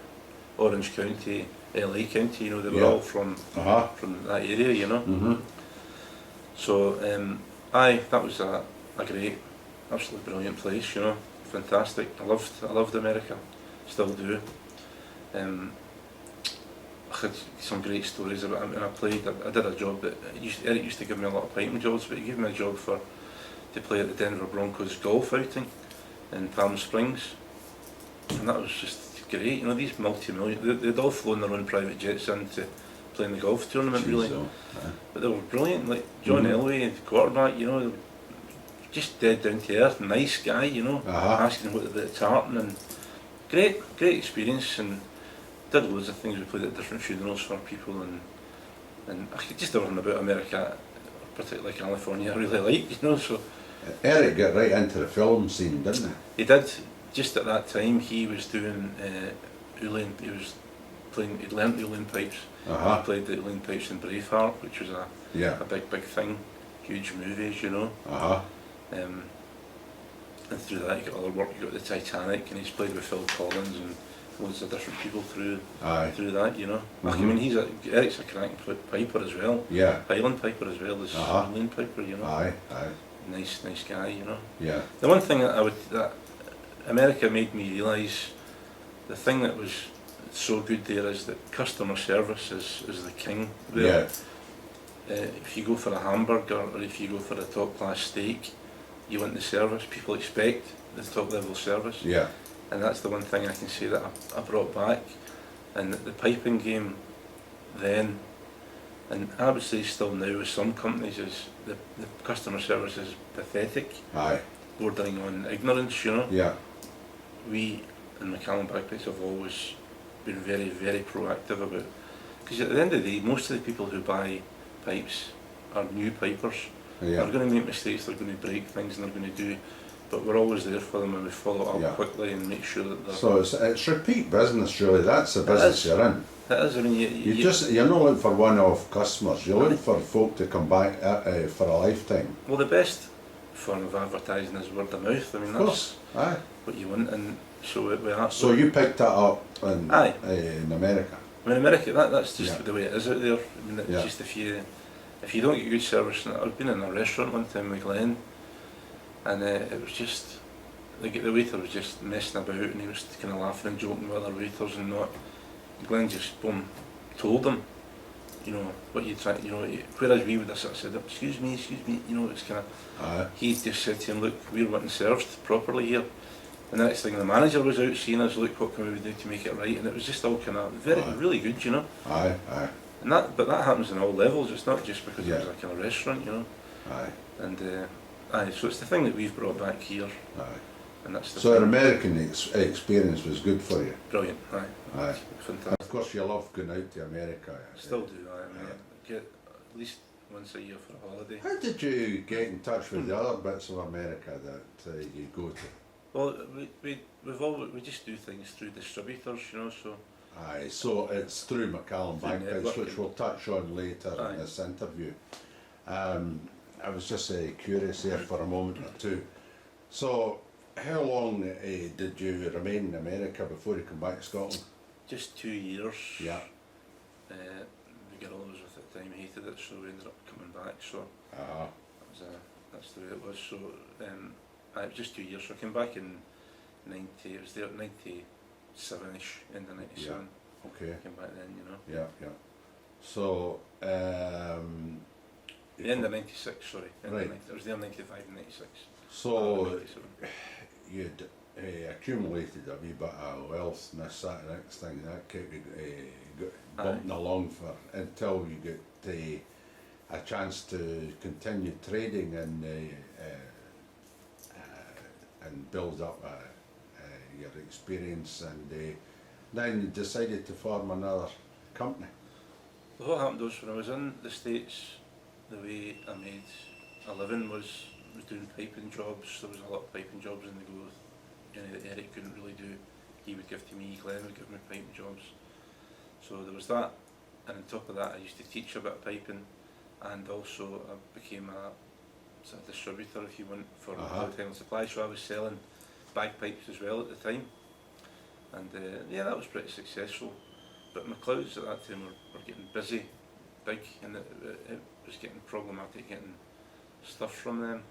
Orange County, LA County, they were all from that area, So, that was a great, absolutely brilliant place, fantastic. I loved America, still do. I had some great stories about it. I did a job that Eric used to give me a lot of piping jobs, but he gave me a job to play at the Denver Broncos golf outing in Palm Springs, and that was just great. These multi-million, they'd all flown their own private jets in to play in the golf tournament, really. But they were brilliant, like John Elway, the quarterback, just dead down to earth, nice guy, asking what they're tartan, and great experience, and did loads of things. We played at different funerals for people, and just everything about America, particularly California, I really liked, so. Eric got right into the film scene, didn't He did. Just at that time, he was doing uilleann. He was playing. He'd learnt the uilleann pipes. he? Uh-huh. He played the uilleann pipes in Braveheart, which was Yeah. a big thing, huge movies, you know. Uh-huh. And through that, he got other work. He got the Titanic, and he's played with Phil Collins and loads of different people through Aye. that, you know. I Mhm. mean, Eric's a cracking piper as well. Yeah. Highland piper as well as Uh-huh. uilleann piper, you know. Aye. Aye. Nice guy, you know. Yeah. The one thing that America made me realise, the thing that was so good there is that customer service is the king there. Yeah. If you go for a hamburger or if you go for a top class steak, you want the service. People expect the top level service, Yeah. and that's the one thing I can say that I brought back. And the piping game then, and I would say still now with some companies, is the customer service is pathetic, Aye. bordering on ignorance, you know. Yeah. We in Macleod Bagpipes have always been very proactive about, because at the end of the day, most of the people who buy pipes are new pipers. Yeah. They're going to make mistakes, they're going to break things, and they're going to do, but we're always there for them and we follow up Yeah. quickly and make sure that they're. So it's repeat business, really. That's the business you're in. That is, I mean, You're not looking for one-off customers. You're looking for folk to come back for a lifetime. well, the best form of advertising is word of mouth. I mean, Of that's course. Aye. what you want, and so we are. So you picked that up in Aye. In America. I mean, America, that's just Yeah. the way it is out there. I mean, it's Yeah. just if you don't get good service, and I've been in a restaurant one time with Glenn, and it was just, the waiter was just messing about, and he was kind of laughing and joking with other waiters and not. Glenn just told him, you know, what you try, you know, whereas we would have sort of said, excuse me, you know, it's kind of. Aye. He just said to him, look, we're wanting served properly here. And the next thing, the manager was out seeing us, look, what can we do to make it right? And it was just all kind of really good, you know. Aye. Aye. And but that happens in all levels. It's not just because Yeah. it was a kind of restaurant, you know. Aye. And so it's the thing that we've brought back here, Aye. and that's the So an thing. American experience was good for you. Brilliant, aye. Aye. Fantastic. Of course, you love going out to America. Still do, I mean, Aye. I get at least once a year for a holiday. How did you get in touch with the other bits of America that you go to? Well, we just do things through distributors, you know. So Aye, so it's through Macleod Through Bagpipes, which networking. we'll touch on later Aye. in this interview. I was just curious there for a moment or two. So, how long did you remain in America before you come back to Scotland? just 2 years. Yeah. The girl I was with at the time hated it, so we ended up coming back. So that's the way it was. So it was just 2 years. So I came back in 90. It was there at 97ish, end of 97. Okay. Came back then, you know. Yeah, yeah. So, The end of 96, sorry. End Right. of 90, I was there 95 and 96. so 97. you'd accumulated a wee bit of wealth and this, that, and next thing, that kept you bumping along for until you get a chance to continue trading and build up your experience, and then you decided to form another company. What happened was, when I was in the States, the way I made a living was doing piping jobs. There was a lot of piping jobs in the growth. That Eric couldn't really do. He would give to me, Glenn would give me piping jobs. So there was that, and on top of that I used to teach a bit of piping, and also I became a sort of distributor, if you want, for hotel supply. So I was selling bagpipes as well at the time, and that was pretty successful. But Macleod's at that time were getting busy, big, and it was getting problematic getting stuff from them.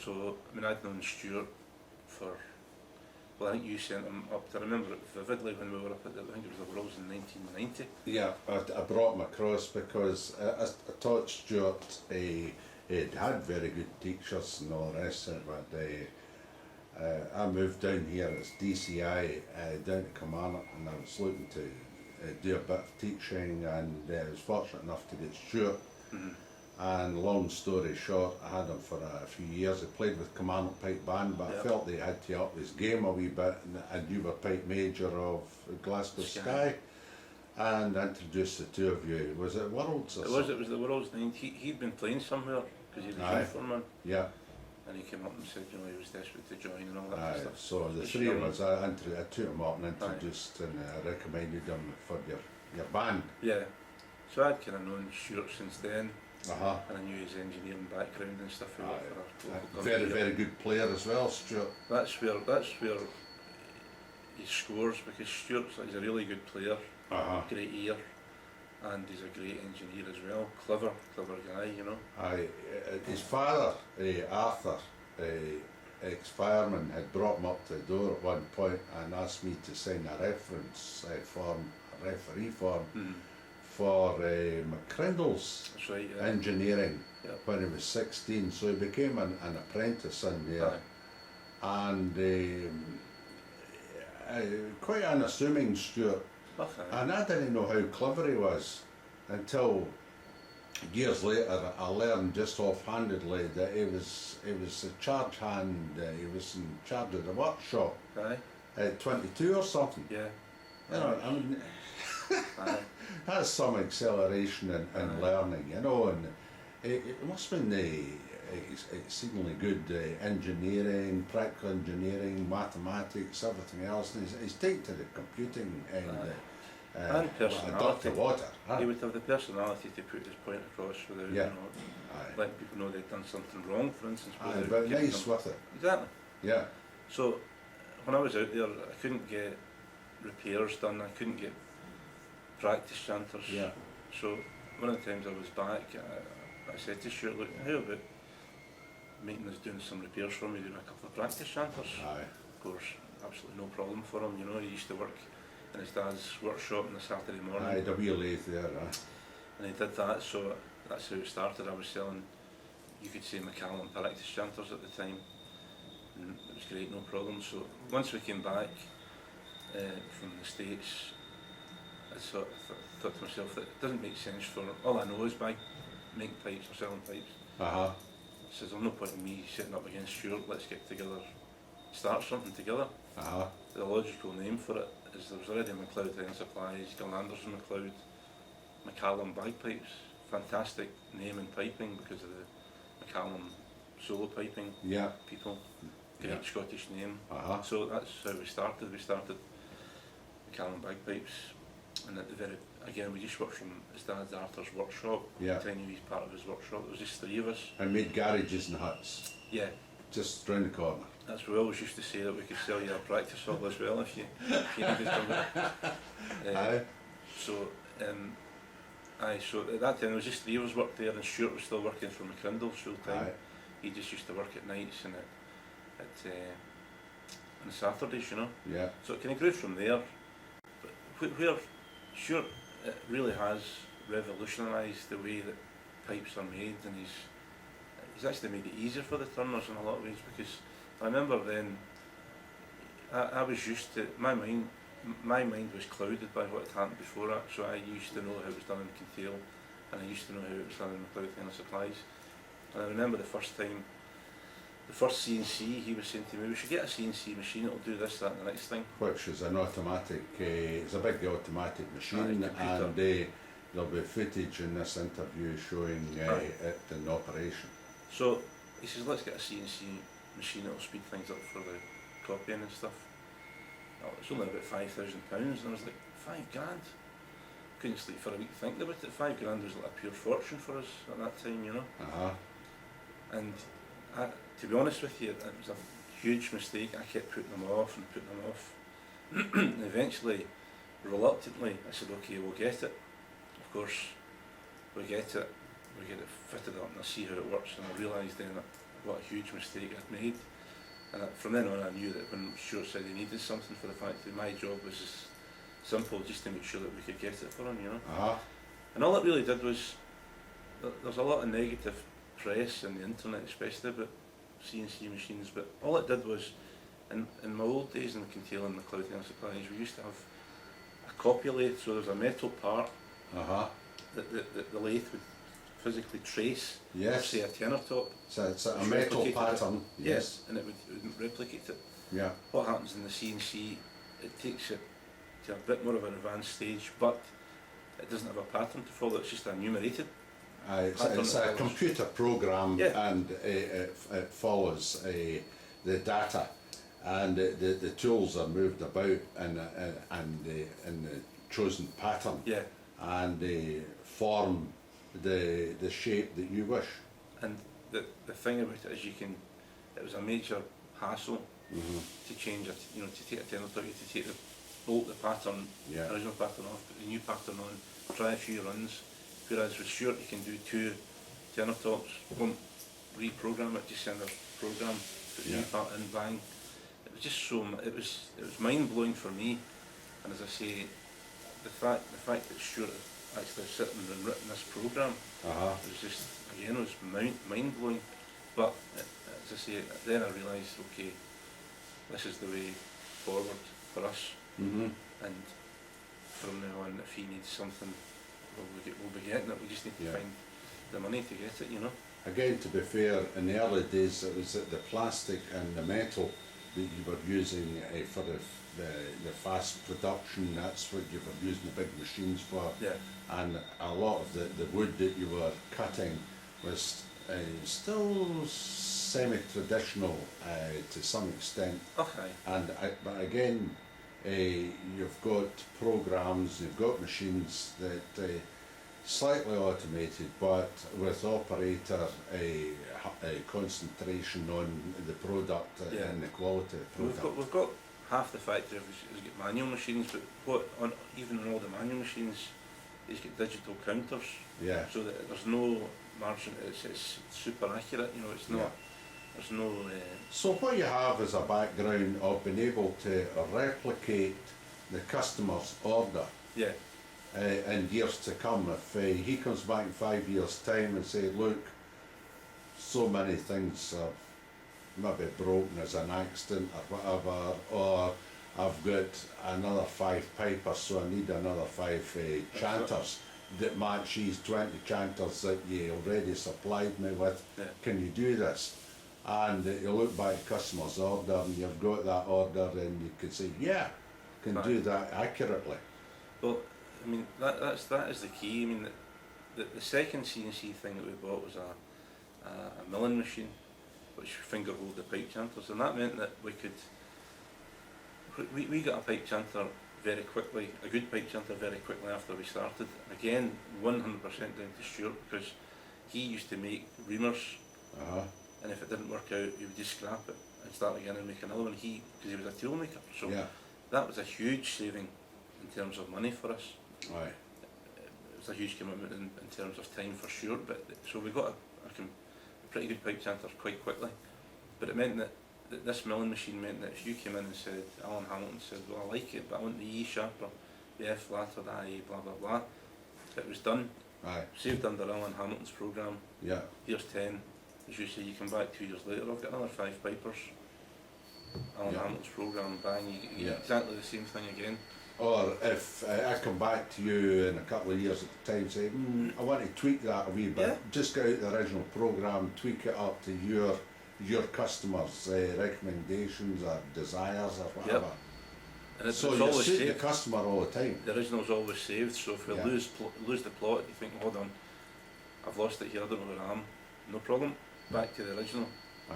So I mean, I'd known Stuart for, well, I think you sent him up. I remember it vividly when we were up at I think it was the Worlds in 1990. Yeah, I brought him across because I taught Stuart. He'd had very good teachers and all the rest of it, but I moved down here as DCI down to Kilmarnock, and I was looking to do a bit of teaching, and I was fortunate enough to get Stuart. Mm-hmm. And long story short, I had him for a few years. I played with Kilmarnock Pipe Band, but I felt they had to up his game a wee bit, and you were pipe major of Glasgow Sky, and introduced the two of you. Was it Worlds or something? It was the Worlds. He'd been playing somewhere because he was uniform man. Yeah. and he came up and said, you know, he was desperate to join and all that Aye, stuff. so the Which three of young- us, I took him up and introduced and I recommended him for your band. Yeah. So I'd kind of known Stuart since then, Uh-huh. and I knew his engineering background and stuff. He worked for our local Very, company. very good player as well, Stuart. That's where he scores, because he's a really good player, Uh-huh. great ear, and he's a great engineer as well. Clever guy, you know. Aye, his father, Arthur, ex-fireman, had brought him up to the door at one point and asked me to sign a reference form, a referee form, for McCrindle's That's right, yeah. engineering Yep. when he was 16, so he became an apprentice in there. Aye. And quite unassuming, Stuart. Okay. And I didn't know how clever he was until years later I learned just offhandedly that he was a charge hand, he was in charge of the workshop Aye. at 22 or something. Yeah. You know, I mean, Aye. that's some acceleration in learning, you know, and it must have been exceedingly good engineering, practical engineering, mathematics, everything else, and he's taken to the computing end. And personality. Water. Huh? He would have the personality to put his point across without, Yeah. you know, Aye. letting people know they'd done something wrong, for instance. Aye, without but giving nice them- with it. Exactly. Yeah. So when I was out there, I couldn't get repairs done. I couldn't get practice chanters. Yeah. So one of the times I was back, I said to Stuart, look, how about making us doing some repairs for me, doing a couple of practice chanters? Aye. Of course, absolutely no problem for him. You know, he used to work in his dad's workshop on a Saturday morning. Aye, the wheel lathe there, huh? And he did that, so that's how it started. I was selling, you could say, Macleod practice chanters at the time, and it was great, no problem. So once we came back from the States, I thought to myself that it doesn't make sense for, all I know is by making pipes or selling pipes. Uh-huh. I says, there's no point in me sitting up against Stuart, let's get together, start something together. Uh-huh. The logical name for it is there was already Macleod Iron Supplies, Gillanders and Macleod, Macleod bagpipes. Fantastic name in piping because of the Macleod solo piping Yeah. people. Great Yeah. Scottish name. Uh-huh. So that's how we started. We started Macleod bagpipes, and at the very again we just worked from his dad's Arthur's workshop. Yeah. Tiny wee part of his workshop. There was just three of us. And made garages and huts Yeah. just round the corner. That's what we always used to say, that we could sell you a practice hall as well if you needed something. Aye. So, so at that time there was just three of us worked there, and Stuart was still working for McCrindle full time. Aye. He just used to work at nights and on Saturdays, you know. Yeah. So it kind of grew from there. But where Stuart really has revolutionised the way that pipes are made, and he's actually made it easier for the turners in a lot of ways, because I remember then I was used to, my mind was clouded by what had happened before that, so I used to know how it was done in Kintail, and I used to know how it was done in Macleod Iron Supplies. And I remember the first CNC, he was saying to me, we should get a CNC machine, it'll do this, that and the next thing. Which is an automatic, it's a big automatic machine, Aye, and computer. there'll be footage in this interview showing it in operation. So he says, let's get a CNC machine that'll speed things up for the copying and stuff. Oh, it's only about £5,000, and I was like, £5,000? Couldn't sleep for a week thinking about it. £5,000 was like a pure fortune for us at that time, you know. Uh-huh. And to be honest with you, it was a huge mistake. I kept putting them off and putting them off. And eventually, reluctantly, I said, okay, we'll get it. Of course, we get it fitted up, and I see how it works, and I realised then that what a huge mistake I'd made. And from then on I knew that when Stuart said he needed something, for the fact that my job was as simple, just to make sure that we could get it for him, you know. Uh-huh. And all it really did was, there's a lot of negative press on the internet especially about CNC machines, but all it did was, in my old days in Kintail and Macleod Iron Supplies, we used to have a copy lathe, so there was a metal part Uh-huh. that the lathe would physically trace, Yes. say a tenor top. So it's a Which metal replicated pattern. it. Yes, and it would replicate it. Yeah. What happens in the CNC, it takes it to a bit more of an advanced stage, but it doesn't have a pattern to follow, it's just a numerated It's a computer program, Yeah. and it follows the data, and the tools are moved about in the chosen pattern, Yeah. and they form the shape that you wish. And the thing about it is it was a major hassle to change it, you know, to take a tenor top, to take the pattern, Yeah. original pattern off, put the new pattern on, try a few runs, whereas with Stuart you can do 2 tenor tops, won't reprogram it, just send a program, put the new Yeah. part in, bang. It was just it was mind blowing for me, and as I say, the fact that Stuart had actually sitting and written this program, it was just, again, it was mind blowing. But as I say, then I realised, okay, this is the way forward for us. And from now on, if he needs something, we'll be getting it. We just need to find the money to get it, you know. Again, to be fair, in the early days it was the plastic and the metal that you were using for the fast production. That's what you were using the big machines for. Yeah. And a lot of the wood that you were cutting was still semi-traditional to some extent. Okay. But again, you've got programs, you've got machines that slightly automated, but with operator a concentration on the product and the quality of the product. We've got half the factory has got manual machines, but even on all the manual machines, he's got digital counters. Yeah. So that there's no margin. It's super accurate. You know, it's not. Yeah. There's no. So what you have is a background of being able to replicate the customer's order Yeah. in years to come. If he comes back in 5 years' time and say, look, so many things are maybe broken as an accident or whatever, or I've got another 5 pipers, so I need another 5 chanters that match these 20 chanters that you already supplied me with. Yeah. Can you do this? And you look back at the customer's order and you've got that order and you can say, yeah, can do that accurately. Well, I mean, that is the key. I mean, the second CNC thing that we bought was a milling machine, which finger rolled the pipe chanters, and that meant that we got a pipe chanter very quickly, a good pipe chanter very quickly after we started. Again, 100% down to Stuart, because he used to make reamers, and if it didn't work out, he would just scrap it and start again and make another one. Because he was a tool maker, so that was a huge saving in terms of money for us. Right. It was a huge commitment in terms of time for sure, but so we got a pretty good pipe chanter quite quickly. But it meant that this milling machine meant that if you came in and said, Alan Hamilton said, well, I like it, but I want the E sharper, the F flat or the I, blah blah blah, it was done. Aye. Saved under Alan Hamilton's programme. Yeah. Here's 10. As you say, you come back 2 years later, I've got another 5 pipers. Alan Hamilton's programme, bang, you get exactly the same thing again. Or if I come back to you in a couple of years at the time and say, I want to tweak that a wee bit, just get out the original programme, tweak it up to your customers' recommendations or desires or whatever. And so it's you always suit saved. the customer all the time. The original's always saved, so if we lose the plot, you think, hold on, I've lost it here, I don't know where I am. No problem, back to the original.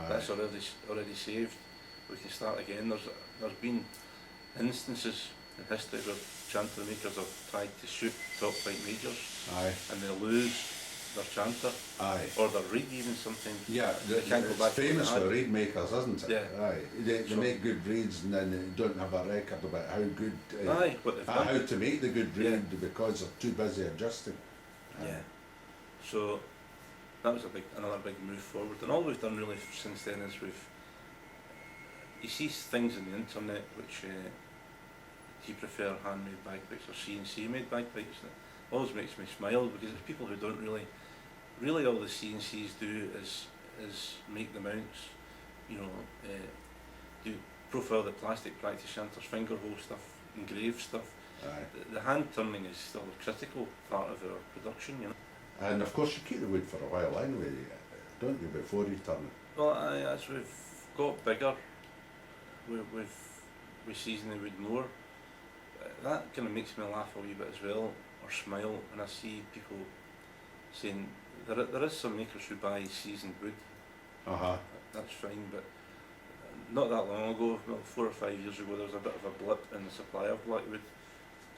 That's already saved. We can start again. There's been instances in history where chanter makers have tried to shoot top flight majors and they lose their chanter or their reed even sometimes. Yeah, they can't go back. It's famous for reed makers, isn't it? Yeah. They make good reeds and then they don't have a record about how good how to make the good reed because they're too busy adjusting. Yeah. So that was another big move forward, and all we've done really since then is you see things on the internet which do you prefer handmade bagpipes or CNC made bagpipes? And it always makes me smile because there's people who don't really all the CNCs do is make the mounts, you know, do profile the plastic practice chanters, finger hole stuff, engrave stuff. The hand turning is still a critical part of our production, you know. And of course you keep the wood for a while anyway, don't you, before you turn it? Well, as we've got bigger, we season the wood more. That kind of makes me laugh a wee bit as well, or smile, when I see people saying, there is some makers who buy seasoned wood. That's fine, but not that long ago, well, 4 or 5 years ago, there was a bit of a blip in the supply of blackwood,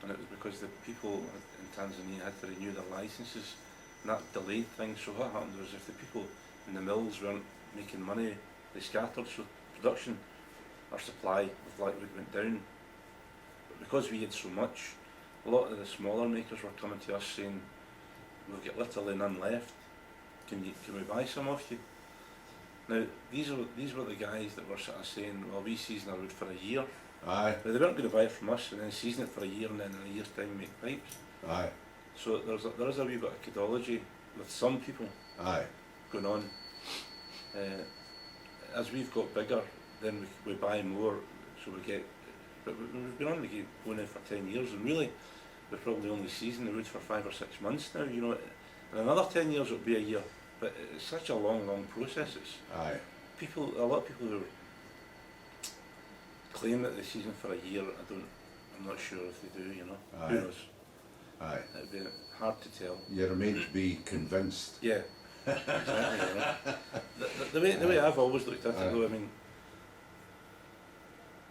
and it was because the people in Tanzania had to renew their licences, and that delayed things. So what happened was, if the people in the mills weren't making money, they scattered, so production, our supply of blackwood went down. But because we had so much, a lot of the smaller makers were coming to us saying, we've got literally none left, can we buy some off you? Now, these were the guys that were sort of saying, well, we season our wood for a year. Aye. Now, they weren't going to buy it from us and then season it for a year and then in a year's time make pipes. Aye. So there is a wee bit of codology with some people Aye. going on. As we've got bigger, then we buy more, so we get. But we've been on the game going now for 10 years, and really, we're probably only season the wood for 5 or 6 months now. You know, in another 10 years it'll be a year. But it's such a long process. It's Aye. a lot of people who claim that they season for a year, I'm not sure if they do, you know. Aye. Who knows? Aye. It'd be hard to tell. You're made to be convinced. Yeah, exactly. You know. The way I've always looked at it though, I mean,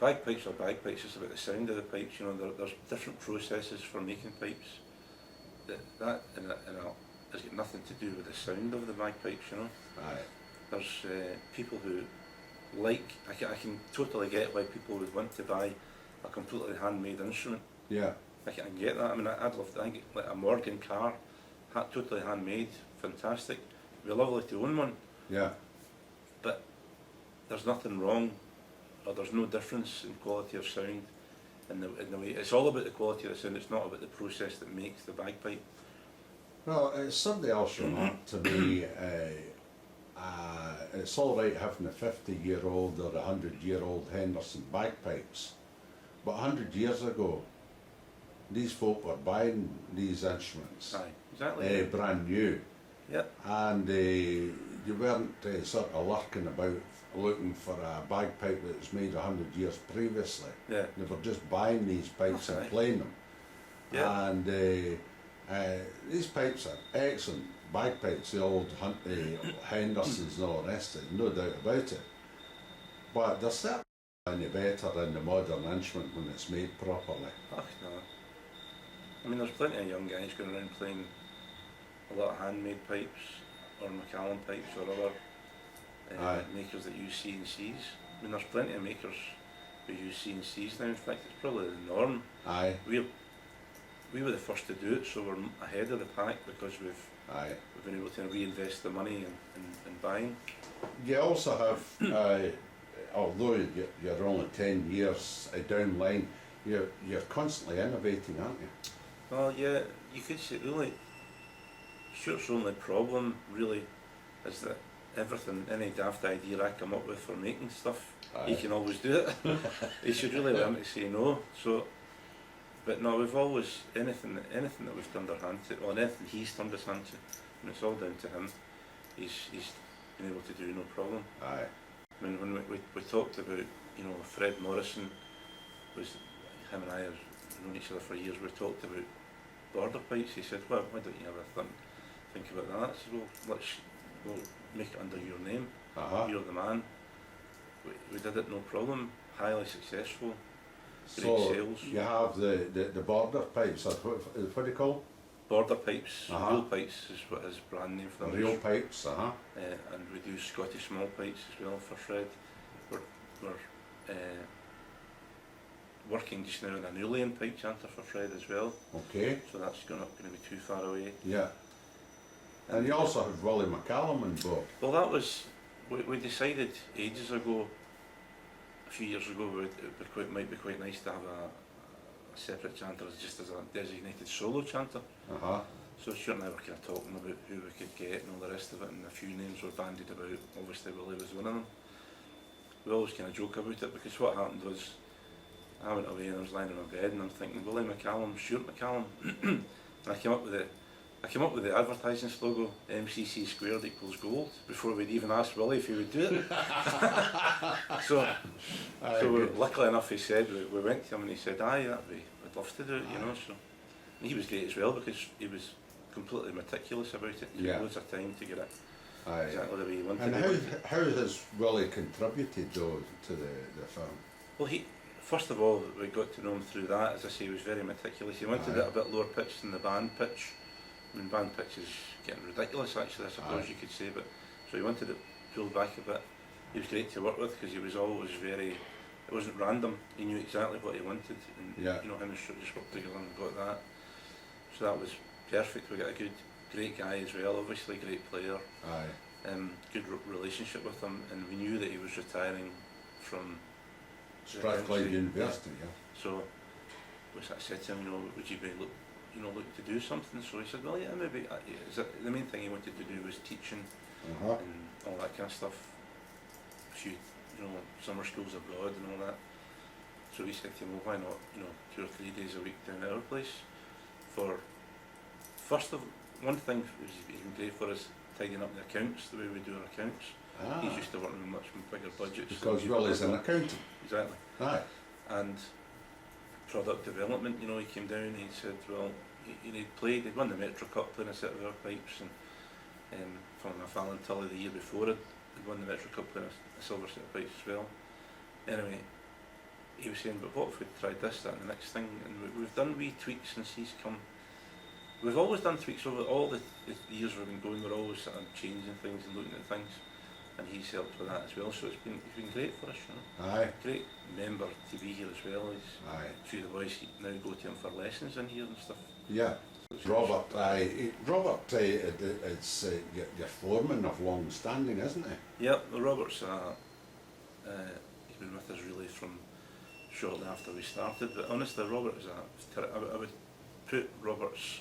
bagpipes are bagpipes, it's about the sound of the pipes, you know, there's different processes for making pipes. That has got nothing to do with the sound of the bagpipes, you know. Aye. There's people who like, I can totally get why people would want to buy a completely handmade instrument. Yeah. I can get that. I mean, I'd love to, I think, like a Morgan car, totally handmade, fantastic. It'd be lovely to own one. Yeah. But there's nothing wrong, or there's no difference in quality of sound in the way. It's all about the quality of the sound, it's not about the process that makes the bagpipe. Well, somebody else remarked to me, it's all right having a 50-year-old or a 100-year-old Henderson bagpipes, but 100 years ago, these folk were buying these instruments, Aye, exactly. brand new, Yep. and you weren't sort of lurking about looking for a bagpipe that was made 100 years previously. Yeah. They were just buying these pipes That's and right. playing them. Yeah. And these pipes are excellent bagpipes, the old Hendersons and all the rest of it, no doubt about it. But they're certainly any better than the modern instrument when it's made properly. Ach, no. I mean, there's plenty of young guys going around playing a lot of handmade pipes, or Macleod pipes, or other makers that use CNCs. I mean, there's plenty of makers who use CNCs now. In fact, it's probably the norm. Aye. We were the first to do it, so we're ahead of the pack because we've been able to reinvest the money in buying. You also have, although you're only 10 years down the line, you're constantly innovating, aren't you? Well, yeah, you could say really, Stuart's only problem really is that everything, any daft idea I come up with for making stuff, he can always do it. He should really learn to say no. So, but no, we've always, anything that we've turned our hand to, well, anything he's turned his hand to, and it's all down to him, he's been able to do no problem. Aye. I mean, when we talked about, you know, Fred Morrison, him and I have known each other for years, we talked about border pipes. He said, well, why don't you ever think about that? I said, well, we'll make it under your name, you're the man. We did it no problem, highly successful, great sales. You have the border pipes, what do you call? Border pipes, real pipes is what his brand name for them. Real pipes, And we do Scottish small pipes as well for Fred. We're working just now on an Ulian pipe chanter for Fred as well. Okay. So that's not going to be too far away. Yeah. And you also have Willie McCallum on board. Well, that was, we decided ages ago, a few years ago, it might be quite nice to have a separate chanter just as a designated solo chanter. So Stuart and I were kind of talking about who we could get and all the rest of it, and a few names were bandied about. Obviously Willie was one of them. We always kind of joke about it because what happened was I went away and I was lying in my bed and I'm thinking Willie McCallum, Stuart McCallum, and I came up with the advertising slogan, MCC squared equals gold, before we'd even asked Willie if he would do it. so luckily enough he said, we went to him and he said, aye, I'd love to do it, you know. So and he was great as well because he was completely meticulous about it. Took Yeah. loads of time to get it Aye. exactly the way he wanted And it. how has Willie contributed though to the film? Well, first of all, we got to know him through that. As I say, he was very meticulous. He wanted it a bit lower pitch than the band pitch. I mean, band pitch is getting ridiculous, actually, I suppose you could say. But so he wanted it pulled back a bit. He was great to work with because he was always very. It wasn't random. He knew exactly what he wanted, and Yeah. you know, him and Stuart just worked together and got that. So that was perfect. We got a great guy as well. Obviously, great player. Aye. Good relationship with him, and we knew that he was retiring from Strathclyde University, yeah. So I said to him, you know, would you be look to do something? So he said, well, yeah, maybe. The main thing he wanted to do was teaching and all that kind of stuff. A few, summer schools abroad and all that. So we said to him, well, why not, 2 or 3 days a week down at our place? One thing he's been great for is tidying up the accounts, the way we do our accounts. He's used to working with much bigger budgets. Because Willie's an accountant. Exactly. Aye. And product development, he came down and he said, well, he'd won the Metro Cup playing a set of our pipes, and from a Fallon Tully the year before he'd won the Metro Cup playing a silver set of pipes as well. Anyway, he was saying, but what if we tried this, that and the next thing, and we've done wee tweaks since he's come. We've always done tweaks over all the years we've been going. We're always sort of changing things and looking at things, and he's helped with that as well. So he's been great for us, Aye. Great member to be here as well. Aye. A few of the boys now go to him for lessons in here and stuff. Yeah. Robert, Robert, it's your foreman of long standing, isn't he? Yeah, well, Robert's he's been with us really from shortly after we started. But honestly, Robert is I would put Robert's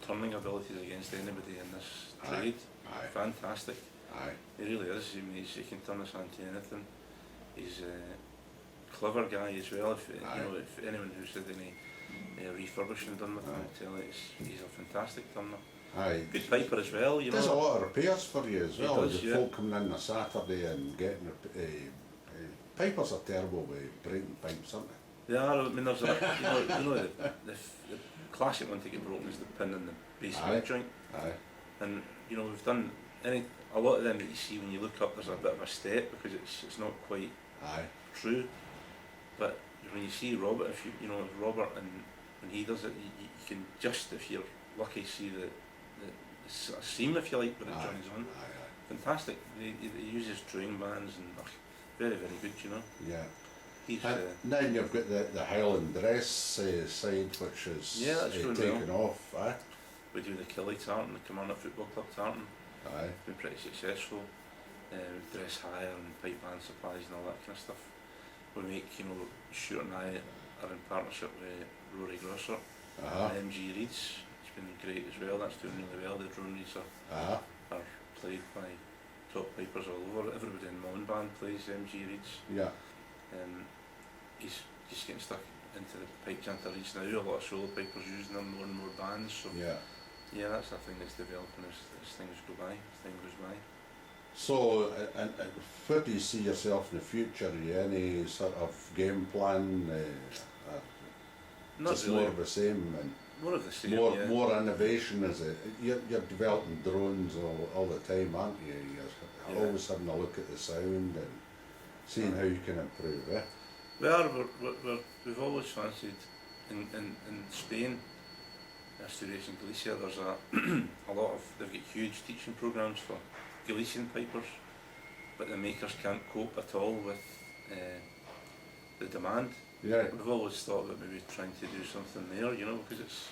turning abilities against anybody in this trade. Aye. Fantastic. Aye. He really is. I mean, he can turn his hand to anything. He's a clever guy as well. If anyone who's had any refurbishing done with him, I'll tell you, he's a fantastic turner. Aye. Good piper as well. Does a lot of repairs for you as well. Does, the folk coming in on a Saturday and getting pipers are terrible with breaking pipes, aren't they? They are. I mean, there's the classic one to get broken is the pin in the basement joint. Aye. And we've done a lot of them that you see when you look up. There's a bit of a step because it's not quite true. But when you see Robert, if Robert and when he does it, you can just, if you're lucky, see the seam, if you like, where it joins on. Fantastic. He uses drawing bands and very, very good, Yeah. He's, then you've got the Highland dress side, which is taken off. We do the Killie tartan, the Kilmarnock Football Club tartan. Aye. Been pretty successful. We dress hire and pipe band supplies and all that kind of stuff. We make, Stuart and I are in partnership with Rory Grosser and MG Reeds. It's been great as well. That's doing really well. The drone reeds are played by top pipers all over. Everybody in Mon band plays MG Reeds. Yeah. He's just getting stuck into the pipe chanter reeds now. A lot of solo pipers using them, more and more bands. So yeah, that's the thing that's developing as things go by. So, and where do you see yourself in the future? Are you any sort of game plan? Not just really. more of the same, and more of the same. More innovation. Is it? You're developing drones all the time, aren't you? You're always having a look at the sound and seeing how you can improve it. We've always fancied in Spain, Asturias and Galicia. There's a lot of, they've got huge teaching programs for Galician pipers, but the makers can't cope at all with the demand. Yeah. We've always thought about maybe trying to do something there, because it's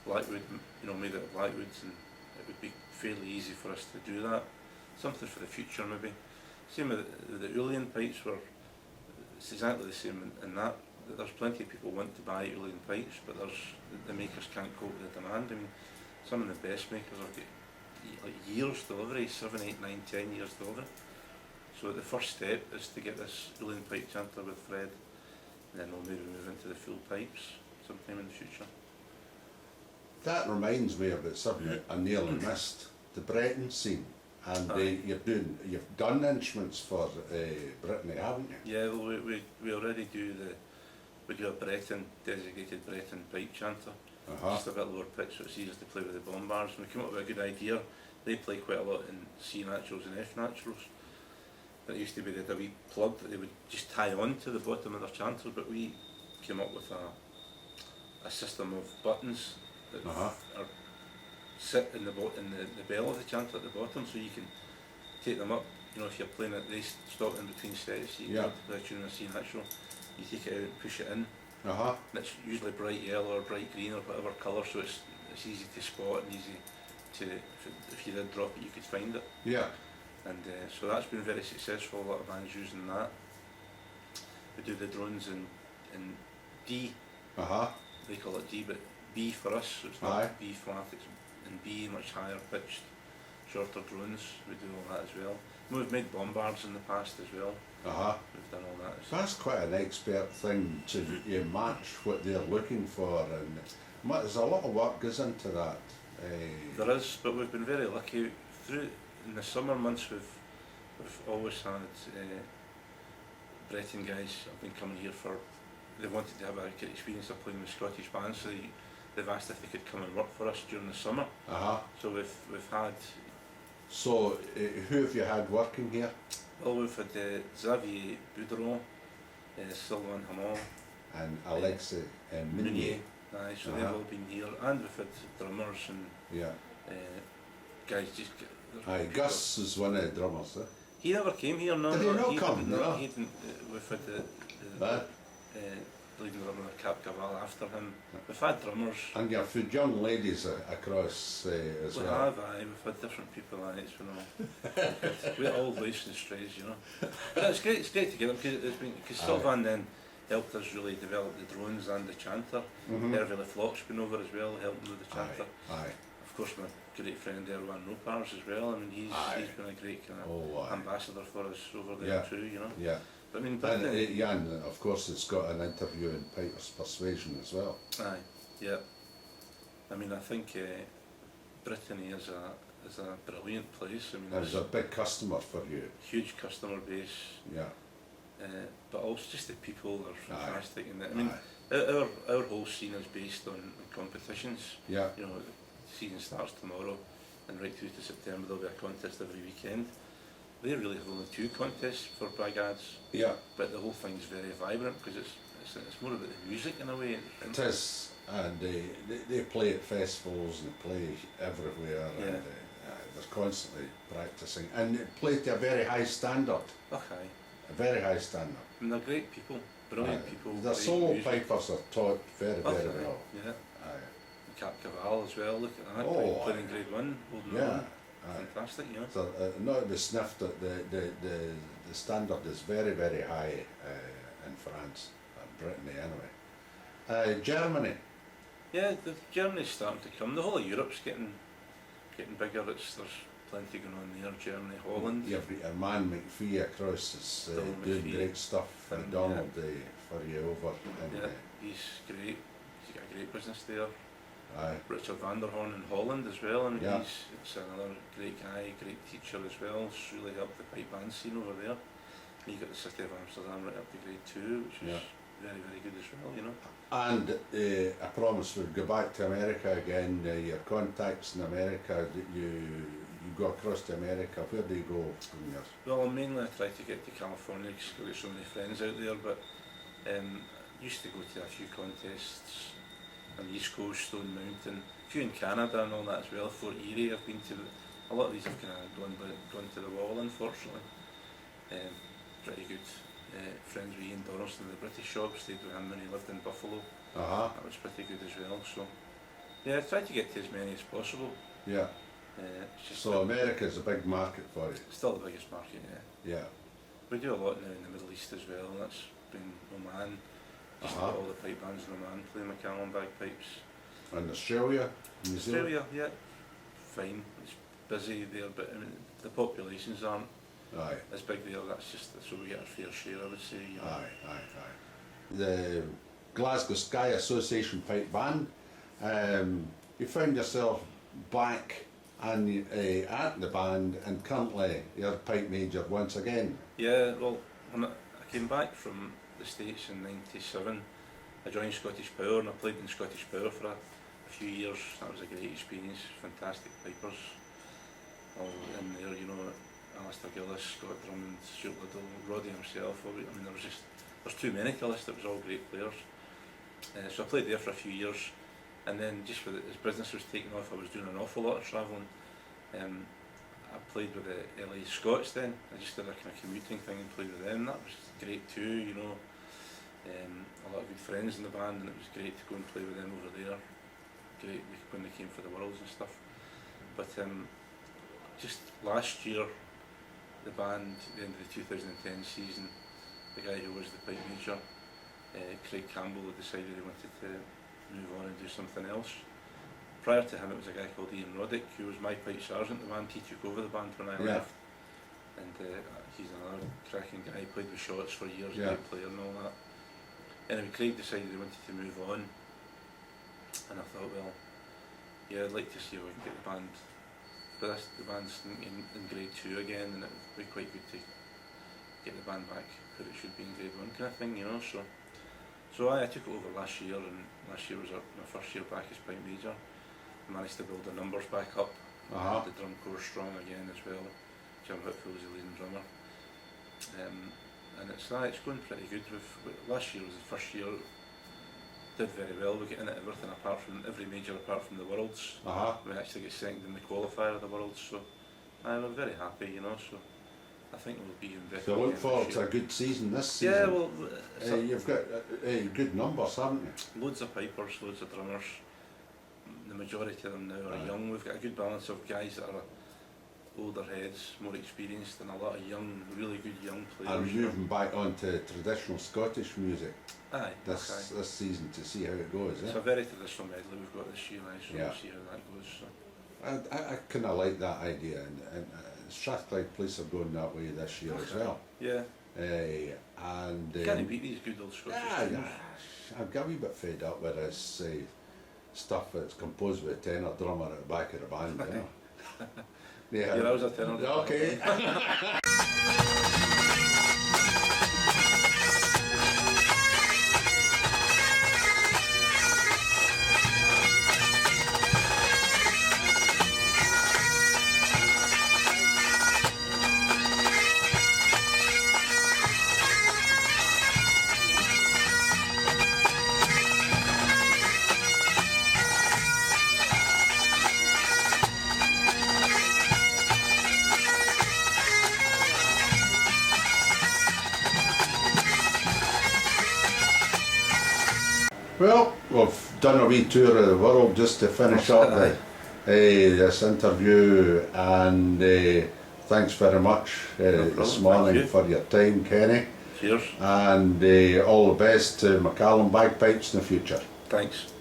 blackwood, made out of blackwoods, and it would be fairly easy for us to do that. Something for the future maybe. Same with the Ulian pipes, it's exactly the same in that there's plenty of people who want to buy Ulian pipes, but the makers can't cope with the demand. I mean, some of the best makers have got years delivery, 7, 8, 9, 10 years delivery. So the first step is to get this Ulian pipe chanter with Fred, and then we'll maybe move into the full pipes sometime in the future. That reminds me about something I nearly missed, the Breton scene. And you've done instruments for Brittany, haven't you? Yeah, well, we already do we do a designated Breton pipe chanter. just a bit lower pitch, so it's easier to play with the bombards. And we came up with a good idea. They play quite a lot in C naturals and F naturals. But it used to be they had a wee plug that they would just tie on to the bottom of their chanters, but we came up with a system of buttons that are sit in the bell of the chanter at the bottom, so you can take them up. You know, if you're playing it, they stop in between sets. You can play a tune in a C natural. You take it out and push it in. And it's usually bright yellow or bright green or whatever colour, so it's easy to spot and easy to, if you did drop it, you could find it. And so that's been very successful. A lot of bands using that. We do the drones in D. They call it D, but B for us. So it's not B flat. It's in B, much higher pitched, shorter drones. We do all that as well. And we've made bombards in the past as well. We've done all that. That's quite an expert thing to match what they're looking for, and there's a lot of work goes into that. There is, but we've been very lucky. Through in the summer months, we've always had Breton guys have been coming here for. They wanted to have a good experience of playing with Scottish bands, so they've asked if they could come and work for us during the summer. So we've had. So who have you had working here? Well, we've had Xavier Boudreau, Sylvain Hamon, and Alexis Meunier. Aye, so they've all been here, and we've had drummers and guys just. Gus is one of the drummers. He never came here. No, did he not come? No, he didn't. We've had the leading drummer Cap Caval after him. We've had drummers. And you've had young ladies across as well. We have, aye. We've had different people, aye. It's been all. We're all loose and strays, you know. But it's great to get them because Sylvain then helped us really develop the drones and the chanter. Hervé Le Floc's been over as well, helping with the chanter. Of course, my great friend Erwan Ropars as well. I mean, he's been a great kind of ambassador for us over there too, you know. But I mean, and Jan, of course, has got an interview in Pipers'Persuasion as well. I mean, I think Brittany is a brilliant place. I mean, it's a big customer for you. Huge customer base. But also just the people are fantastic. And I mean, our whole scene is based on competitions. You know, the season starts tomorrow, and right through to September there'll be a contest every weekend. They really have only 2 contests for bragads. But the whole thing's very vibrant because it's more about the music in a way. It is, and they play at festivals and play everywhere, and they're constantly practicing, and they play to a very high standard. A very high standard. I mean, they're great people, brilliant people. The solo pipers are taught very well. Cap Caval as well, look at that, playing grade 1, holding on. Fantastic, you know. So, not to be sniffed at, the standard is very, very high in France, and Brittany anyway. Germany. Germany's starting to come. The whole of Europe's getting bigger. There's plenty going on there. Germany, Holland. You've got your man McPhee across is doing great stuff. And Donald for you over. And, he's great. He's got a great business there. Richard van der Horn in Holland as well, and he's another great guy, great teacher as well. He's really helped the pipe band scene over there. He got the city of Amsterdam right up to grade 2, which is very, very good as well, you know. And I promise we'll go back to America again. Your contacts in America, you go across to America. Where do you go from there? Well, mainly I try to get to California because I've got so many friends out there, but used to go to a few contests on the East Coast, Stone Mountain, a few in Canada and all that as well. Fort Erie, I've been to. A lot of these have kind of gone to the wall, unfortunately. Pretty good friends with Ian Donaldson, the British shop, stayed with him when he lived in Buffalo. That was pretty good as well. So I try to get to as many as possible. So America's a big market for you. Still the biggest market, We do a lot now in the Middle East as well, and that's been Oman. Just all the pipe bands in Oman play Macleod bagpipes. And Australia? New Zealand? Australia, fine. It's busy there, but I mean, the populations aren't as big there. That's just so we get our fair share, I would say. You know. The Glasgow Sky Association pipe band. You found yourself back and at the band, and currently you're pipe major once again. Well, when I came back from the States in '97, I joined Scottish Power and I played in Scottish Power for few years. That was a great experience, fantastic pipers all in there, you know, Alistair Gillis, Scott Drummond, Stuart Liddell, Roddy himself. I mean, there's too many to list. It was all great players. So I played there for a few years, and then just as business was taking off, I was doing an awful lot of travelling. I played with the LA Scots then. I just did a kind of commuting thing and played with them. That was great too, you know. A lot of good friends in the band, and it was great to go and play with them over there. Great when they came for the Worlds and stuff. But just last year, the band, at the end of the 2010 season, the guy who was the pipe major, Craig Campbell, had decided he wanted to move on and do something else. Prior to him, it was a guy called Ian Roddick, who was my pipe sergeant in the band. He took over the band when I left, and he's another cracking guy. He played with Shots for years, great player and all that. Anyway, Craig decided he wanted to move on, and I thought, well, yeah, I'd like to see if we can get the band, but the band's in grade 2 again, and it would be quite good to get the band back where it should be in grade 1 kind of thing, you know. So I took it over last year, and last year was my first year back as pipe major. I managed to build the numbers back up, the drum corps strong again as well. Jim Whitfield's the leading drummer. And it's going pretty good. Last year was the first year, did very well. We get in at everything apart from every major apart from the Worlds. We actually get second in the qualifier of the Worlds, so we're very happy, you know. So I think we'll be in better. So look forward to a good season this season. Yeah, well, you've got good numbers, haven't you? Loads of pipers, loads of drummers. The majority of them now are young. We've got a good balance of guys that are older heads, more experienced, and a lot of young, really good young players. And moving back onto traditional Scottish music this season to see how it goes. It's a very traditional medley we've got this year, so we'll see how that goes. So. I kind of like that idea, and Strathclyde Police are going that way this year as well. Yeah. And you can't beat these good old Scottish tunes. I'm a wee bit fed up with this stuff that's composed with a tenor drummer at the back of the band. You know? Yeah, I was a tenor. Okay. Well, we've done a wee tour of the world just to finish up this interview, and thanks very much this morning for your time, Kenny. Cheers. And all the best to Macleod Bagpipes in the future. Thanks.